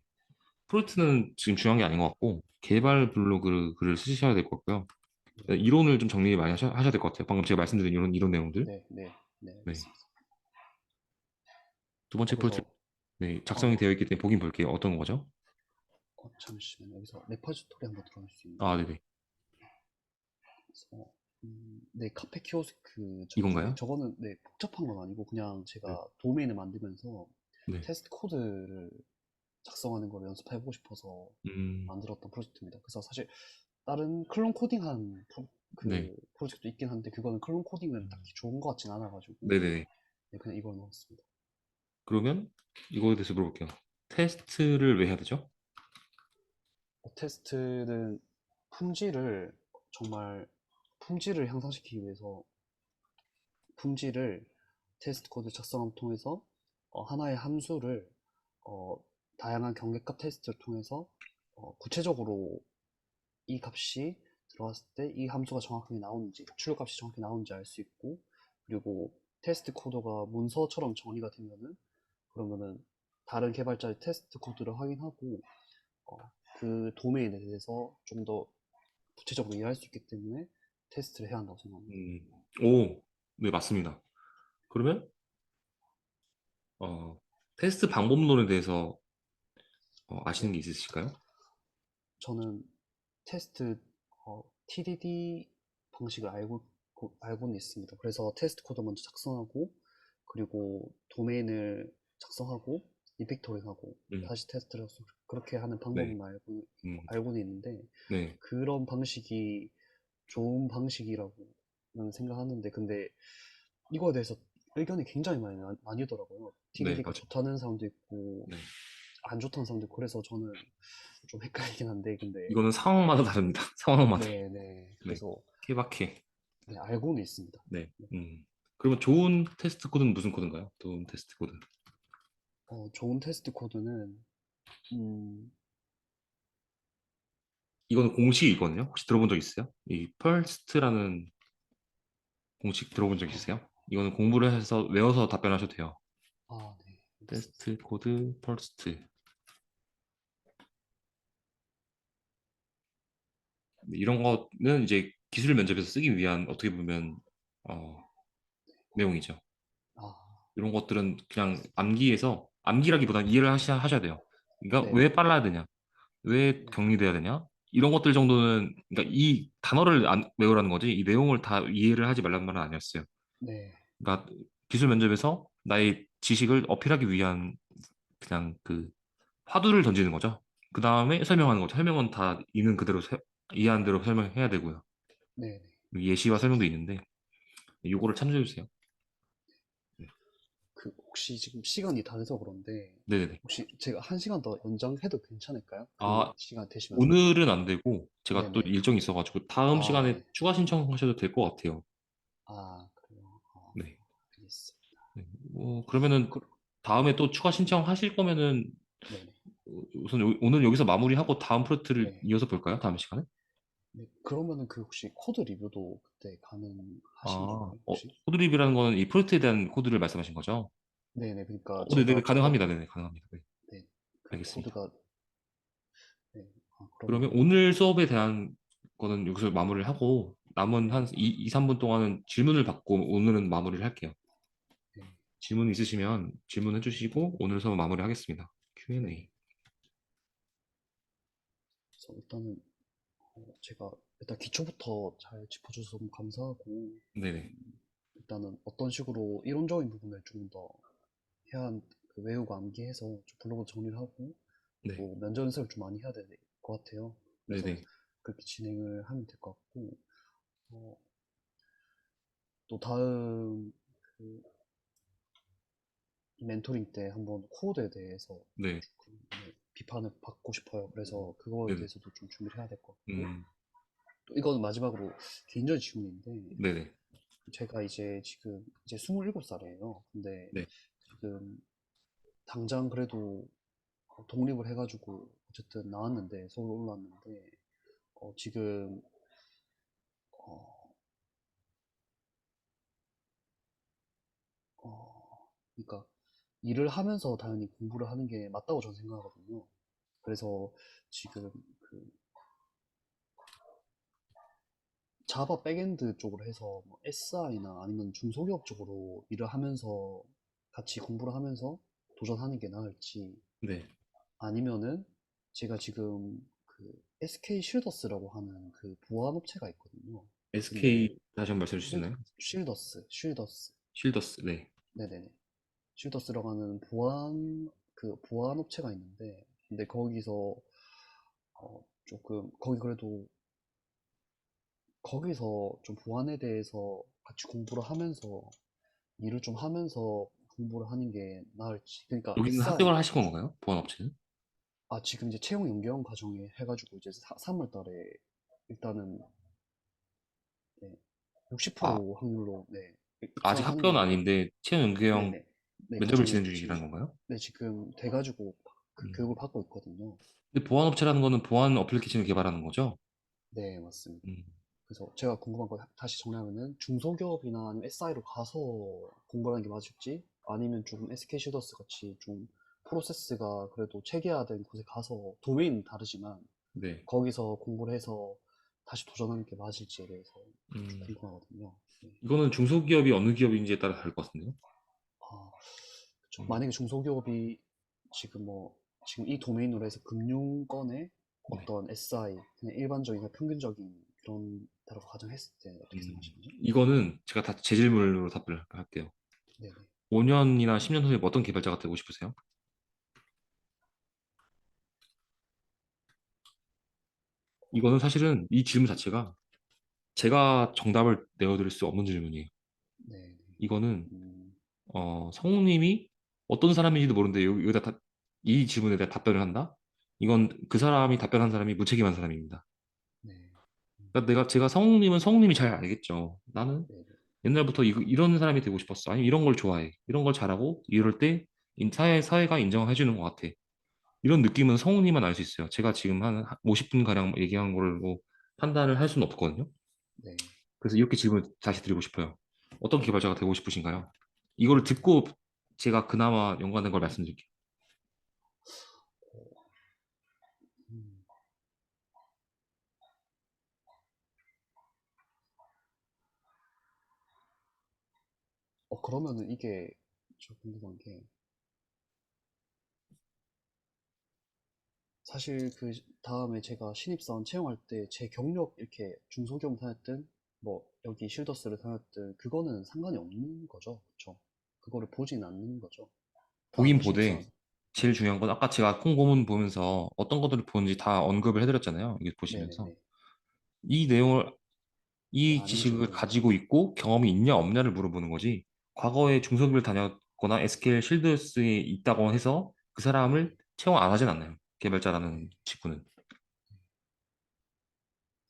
프로젝트는 지금 중요한 게 아닌 것 같고 개발 블로그 글을 쓰셔야 될 것 같고요. 네, 이론을 좀 정리 많이 하셔야 될 것 같아요. 방금 제가 말씀드린 이런 내용들. 네, 네, 네, 네. 알겠습니다. 두 번째 프로젝트 그래서, 네, 네, 작성이 되어 있기 때문에 보긴 볼게요. 어떤 거죠? 잠시만요. 여기서 레퍼지토리 한번 들어갈 수 아, 있나요? 네네. 그래서 네, 카페 키오스크 저쪽에 이건가요? 저거는 네, 복잡한 건 아니고 그냥 네. 제가 도메인을 만들면서 네. 테스트 코드를 작성하는 걸 연습해보고 싶어서 음, 만들었던 프로젝트입니다. 그래서 사실 다른 클론 코딩한 네. 그 프로젝트도 있긴 한데 그거는 클론 코딩은 음, 딱히 좋은 것 같진 않아가지고 네네네. 네, 그냥 이걸 넣었습니다. 그러면 이거에 대해서 물어볼게요. 테스트를 왜 해야 되죠? 테스트는 품질을 정말 품질을 향상시키기 위해서 품질을 테스트 코드 작성을 통해서 하나의 함수를 어, 다양한 경계값 테스트를 통해서 구체적으로 이 값이 들어갔을 때 이 함수가 정확하게 나오는지 출력값이 정확히 나오는지 알 수 있고 그리고 테스트 코드가 문서처럼 정리가 되면은 그러면은 다른 개발자의 테스트 코드를 확인하고 어, 그 도메인에 대해서 좀 더 구체적으로 이해할 수 있기 때문에 테스트를 해야 한다고 생각합니다. 음, 오, 네, 맞습니다. 그러면, 어, 테스트 방법론에 대해서 아시는 네, 게 있으실까요? 저는 테스트 TDD 방식을 알고는 있습니다. 그래서 테스트 코드 먼저 작성하고 그리고 도메인을 작성하고 리피토링하고 음, 다시 테스트를 해서 그렇게 하는 네, 방법은 음, 알고는 있는데 네, 그런 방식이 좋은 방식이라고는 생각하는데 근데 이거에 대해서 의견이 굉장히 많이 나뉘더라고요. 네, TDD가 맞아요. 좋다는 사람도 있고 네. 안 좋다는 사람도 있고 그래서 저는 좀 헷갈리긴 한데 근데 이거는 상황마다 다릅니다. 상황마다. 네네 네. 그래서 케바케. 네, 알고는 있습니다. 네. 네. 그러면 좋은 테스트 코드는 무슨 코드인가요? 좋은 테스트 코드. 좋은 테스트 코드는 음, 이거는 공식이 있거든요. 혹시 들어본 적 있어요? 이 펄스트라는 공식 들어본 적 어, 있으세요? 이거는 공부를 해서 외워서 답변하셔도 돼요. 네, 알겠습니다. 테스트 코드 펄스트. 이런 거는 이제 기술 면접에서 쓰기 위한 어떻게 보면 어, 내용이죠. 아, 이런 것들은 그냥 암기해서 암기라기보다는 이해를 하셔야 돼요. 그러니까 왜 네네, 빨라야 되냐? 왜 네, 격리돼야 되냐? 이런 것들 정도는 그러니까 이 단어를 외우라는 거지 이 내용을 다 이해를 하지 말라는 말은 아니었어요. 네, 그러니까 기술 면접에서 나의 지식을 어필하기 위한 그냥 그 화두를 던지는 거죠. 그 다음에 설명하는 거죠. 설명은 다 있는 그대로 이해한 대로 설명해야 되고요. 네네. 예시와 설명도 있는데 요거를 참조해 주세요. 네. 그 혹시 지금 시간이 다 돼서 그런데 네네네. 혹시 제가 한 시간 더 연장해도 괜찮을까요? 그 아, 시간 되시면? 오늘은 안 되고 제가 또 네네. 일정이 있어가지고 다음 시간에 네. 추가 신청하셔도 될 것 같아요. 그래요. 네. 알겠습니다. 네. 그러면은 그, 다음에 또 추가 신청하실 거면은 네네. 우선 오늘 여기서 마무리하고 다음 프로젝트를 네. 이어서 볼까요? 다음 시간에? 네. 그러면은 그 혹시 코드 리뷰도 그때 가능하신 건가요? 혹시? 코드립이라는 거는 이 프로젝트에 대한 코드를 말씀하신 거죠? 네네. 그러니까 네네, 제가 가능합니다. 네네, 가능합니다. 네, 네. 그 알겠습니다. 코드가 네. 그러면 그러면은 오늘 수업에 대한 거는 여기서 마무리를 하고 남은 한 네네. 2, 3분 동안은 질문을 받고 오늘은 마무리를 할게요. 네. 질문 있으시면 질문해 주시고 오늘 수업 마무리하겠습니다. 네. Q&A. 그래서 일단은 제가 일단 기초부터 잘 짚어줘서 너무 감사하고 네네. 일단은 어떤 식으로 이론적인 부분을 좀 더 해야 그 외우고 암기해서 좀 블로그 정리를 하고 네. 또 면접 연습을 좀 많이 해야 될 것 같아요. 그래서 네네. 그렇게 진행을 하면 될 것 같고 어, 또 다음 그 멘토링 때 한번 코드에 대해서 네. 조금 비판을 받고 싶어요. 그래서 그거에 네네. 대해서도 좀 준비를 해야 될 것 같고 음, 또 이거는 마지막으로 개인적인 질문인데 네네. 제가 이제 지금 이제 27살이에요. 근데 네. 지금 당장 그래도 독립을 해가지고 어쨌든 나왔는데 서울 올라왔는데 지금 어, 그러니까 일을 하면서 당연히 공부를 하는 게 맞다고 저는 생각하거든요. 그래서 지금 그 자바 백엔드 쪽으로 해서 뭐 SI나 아니면 중소기업 쪽으로 일을 하면서 같이 공부를 하면서 도전하는 게 나을지 네. 아니면은 제가 지금 그 SK 쉴더스라고 하는 그 보안 업체가 있거든요. 근데 SK 다시 한번 말씀해 주시나요? 쉴더스. 쉴더스, 네. 네네네. 쉴더스라고 하는 보안 업체가 있는데, 근데 거기서 조금 거기 그래도 거기서 좀 보안에 대해서 같이 공부를 하면서 일을 좀 하면서 공부를 하는 게 나을지. 그러니까 여기는 합격을 SI, 하신 건가요? 보안 업체는? 지금 이제 채용 연계형 과정에 해가지고 이제 3월 달에 일단은 네, 아, 60% 확률로 네, 아직 입사를 하는 합격은 거거든요. 아닌데 채용 연계형 네네. 네, 면접을 과정에 진행 지금, 중이라는 건가요? 네, 지금 돼가지고 그 음. 교육을 받고 있거든요. 근데 보안 업체라는 거는 보안 어플리케이션을 개발하는 거죠? 네, 맞습니다. 음. 그래서 제가 궁금한 거 다시 정리하면은 중소기업이나 아니면 SI로 가서 공부를 하는 게 맞을지 아니면 좀 SK 슈더스 같이 좀 프로세스가 그래도 체계화된 곳에 가서 도메인은 다르지만 네. 거기서 공부를 해서 다시 도전하는 게 맞을지에 대해서 좀 음. 궁금하거든요. 네. 이거는 중소기업이 어느 기업인지에 따라 다를 것 같은데요? 아, 그쵸. 음. 만약에 중소기업이 지금 이 도메인으로 해서 금융권의 네. 어떤 SI, 그냥 일반적인, 그냥 평균적인 그런 데라고 가정했을 때 어떻게 음. 생각하시나요? 이거는 제가 다 제 질문으로 답변을 할게요. 네네. 5년이나 10년 후에 어떤 개발자가 되고 싶으세요? 이거는 사실은 이 질문 자체가 제가 정답을 내어드릴 수 없는 질문이에요. 네네. 이거는 음, 성우님이 어떤 사람인지도 모르는데 이 질문에 대해 답변을 한다? 이건 그 사람이 답변한 사람이 무책임한 사람입니다. 네. 그러니까 제가 성우님은 성우님이 잘 알겠죠. 나는 네네. 옛날부터 이런 사람이 되고 싶었어. 아니면 이런 걸 좋아해. 이런 걸 잘하고 이럴 때 사회가 인정해 주는 것 같아. 이런 느낌은 성우님만 알 수 있어요. 제가 지금 한 50분 가량 얘기한 걸로 판단을 할 수는 없거든요. 네. 그래서 이렇게 질문 다시 드리고 싶어요. 어떤 개발자가 되고 싶으신가요? 이거를 듣고 제가 그나마 연관된 걸 말씀드릴게요. 음. 그러면은 이게 저 궁금한 게 사실 그 다음에 제가 신입사원 채용할 때 제 경력 이렇게 중소기업 다녔든 뭐 여기 쉴더스를 다녔든 그거는 상관이 없는 거죠. 그쵸? 그거를 보진 않는 거죠. 보긴 다음에 보되 신입사원. 제일 네. 중요한 건 아까 제가 콩고문 보면서 어떤 것들을 보는지 다 언급을 해드렸잖아요. 이게 보시면서 네네네. 이 내용을 네, 이 아는지 지식을 모르는지. 가지고 있고 경험이 있냐 없냐를 물어보는 거지. 과거에 중소기업을 다녔거나 SKL 실드스에 있다고 해서 그 네. 사람을 채용 안 하진 않아요. 네. 개발자라는 직군은.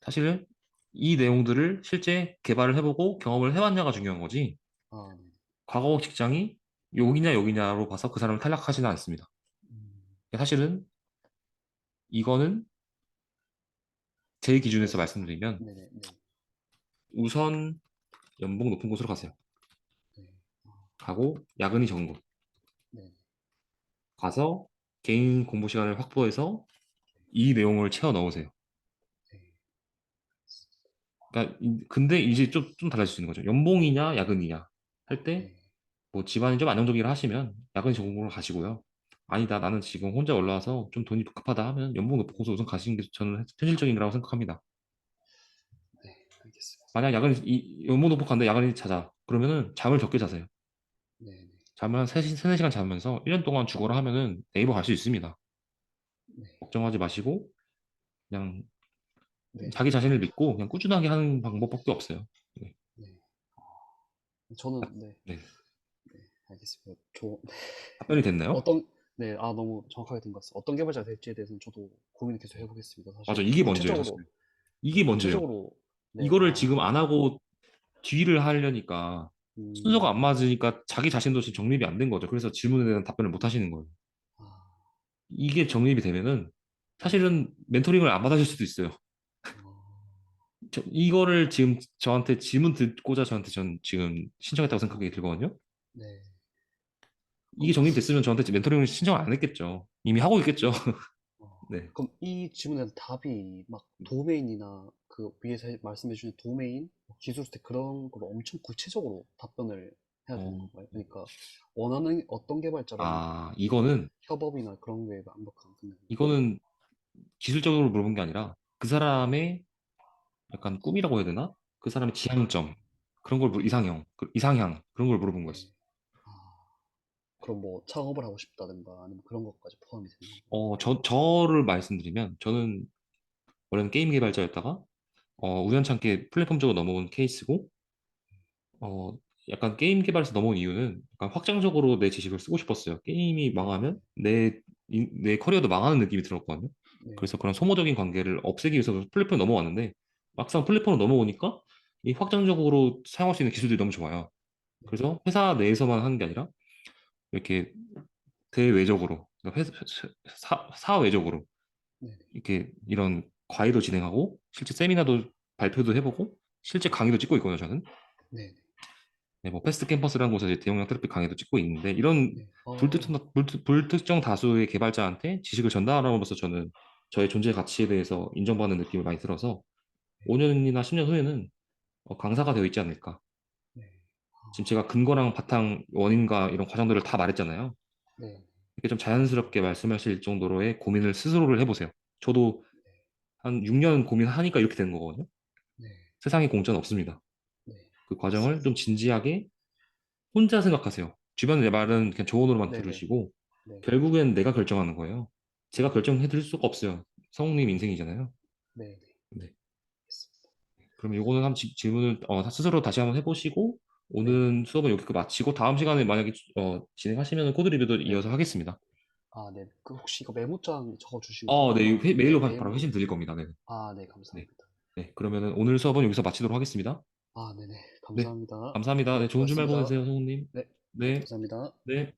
사실은 이 내용들을 실제 개발을 해보고 경험을 해봤냐가 중요한 거지. 네. 과거 직장이 여기냐 여기냐로 봐서 그 사람을 탈락하지는 않습니다. 음, 사실은 이거는 제 네. 기준에서 말씀드리면 네네. 네. 우선 연봉 높은 곳으로 가세요. 네. 아, 가고 야근이 적은 곳. 네. 가서 개인 공부 시간을 확보해서 이 내용을 채워 넣으세요. 네. 그러니까 근데 이제 좀 달라질 수 있는 거죠. 연봉이냐 야근이냐 할 때 네. 뭐 집안이 좀 안정적이라 하시면 야근 전공으로 가시고요. 아니다 나는 지금 혼자 올라와서 좀 돈이 급하다 하면 연봉 높은 곳으로 우선 가시는 게 저는 현실적인 거라고 생각합니다. 네. 알겠습니다. 만약 연봉 높은 곳 갔는데 야근이 잦아 그러면은 잠을 적게 자세요. 네. 네. 잠을 한 4시간 자면서 1년 동안 죽어라 하면은 네이버 갈 수 있습니다. 네. 걱정하지 마시고 그냥 네. 자기 자신을 믿고 그냥 꾸준하게 하는 방법밖에 없어요. 네. 네. 저는 네. 네. 네. 알겠습니다. 답변이 됐나요? 어떤 네. 너무 정확하게 된 것 같습니다. 어떤 개발자가 될지에 대해서는 저도 고민을 계속 네. 해보겠습니다. 맞아, 사실 이게 먼저예요, 구체적으로 사실. 이게 먼저예요. 구체적으로 네. 이거를 지금 안 하고 뒤를 하려니까 순서가 안 음. 맞으니까 자기 자신도 지금 정립이 안 된 거죠. 그래서 질문에 대한 답변을 못 하시는 거예요. 아, 이게 정립이 되면은 네. 사실은 멘토링을 안 받으실 수도 있어요. 어, 이거를 지금 저한테 질문 듣고자 저한테 전 지금 신청했다고 생각이 들거든요. 네. 이게 그럼 정립됐으면 저한테 멘토링을 신청을 안 했겠죠. 이미 하고 있겠죠. 네. 그럼 이 질문에 대한 답이 막 도메인이나 그 위에서 말씀해 주신 도메인, 뭐 기술 스택 그런 걸로 엄청 구체적으로 답변을 해야 되는 어, 건가요? 그러니까 원하는 어떤 개발자라는 그 이거는 협업이나 그런 거에 완벽한 끝내는 건가요? 이거는 기술적으로 물어본 게 아니라 그 사람의 약간 꿈이라고 해야 되나? 그 사람의 지향점 그런 걸 이상형, 이상향 그런 걸 물어본 거였어요. 네. 아, 그럼 뭐 창업을 하고 싶다든가 아니면 그런 것까지 포함이 되는 건가요? 저를 말씀드리면 저는 원래는 게임 개발자였다가 우연찮게 플랫폼 쪽으로 넘어온 케이스고 어, 약간 게임 개발에서 넘어온 이유는 약간 확장적으로 내 지식을 쓰고 싶었어요. 게임이 망하면 내 커리어도 망하는 느낌이 들었거든요. 네. 그래서 그런 소모적인 관계를 없애기 위해서 플랫폼에 넘어왔는데 막상 플랫폼으로 넘어오니까 이 확장적으로 사용할 수 있는 기술들이 너무 좋아요. 네. 그래서 회사 내에서만 하는 게 아니라 이렇게 대외적으로, 그러니까 사외적으로 네. 네. 이렇게 이런 과외도 진행하고 실제 세미나도 발표도 해보고 실제 강의도 찍고 있거든요, 저는. 네. 네, 뭐 패스트 캠퍼스라는 곳에서 이제 대용량 트래픽 강의도 찍고 있는데 이런 네. 불특정 다수의 개발자한테 지식을 전달함으로써 저는 저의 존재 가치에 대해서 인정받는 느낌을 많이 들어서 5년이나 10년 후에는 강사가 되어 있지 않을까. 네. 지금 제가 근거랑 바탕 원인과 이런 과정들을 다 말했잖아요. 네. 이렇게 좀 자연스럽게 말씀하실 정도로의 고민을 스스로를 해보세요. 저도 한 6년 고민하니까 이렇게 되는 거거든요. 네. 세상에 공짜는 없습니다. 네. 그 과정을 맞습니다. 좀 진지하게 혼자 생각하세요. 주변 내 말은 그냥 조언으로만 네. 네. 들으시고 네. 결국엔 내가 결정하는 거예요. 제가 결정해 드릴 수가 없어요. 성우님 인생이잖아요. 네. 네. 네. 알겠습니다. 그럼 요거는 한 질문을 스스로 다시 한번 해보시고 네. 오늘 수업은 여기 마치고 다음 시간에 만약에 진행하시면 코드 리뷰도 네. 이어서 하겠습니다. 아, 네. 그 혹시 이거 메모장 적어 주시면 네, 될까요? 네, 메일로 바로 메모. 회신 드릴 겁니다. 네. 아, 네. 네. 감사합니다. 네. 그러면은 오늘 수업은 여기서 마치도록 하겠습니다. 아, 네네. 네. 감사합니다. 감사합니다. 네, 네, 좋은 주말 고맙습니다. 보내세요, 성우님. 네. 네, 네. 감사합니다. 네.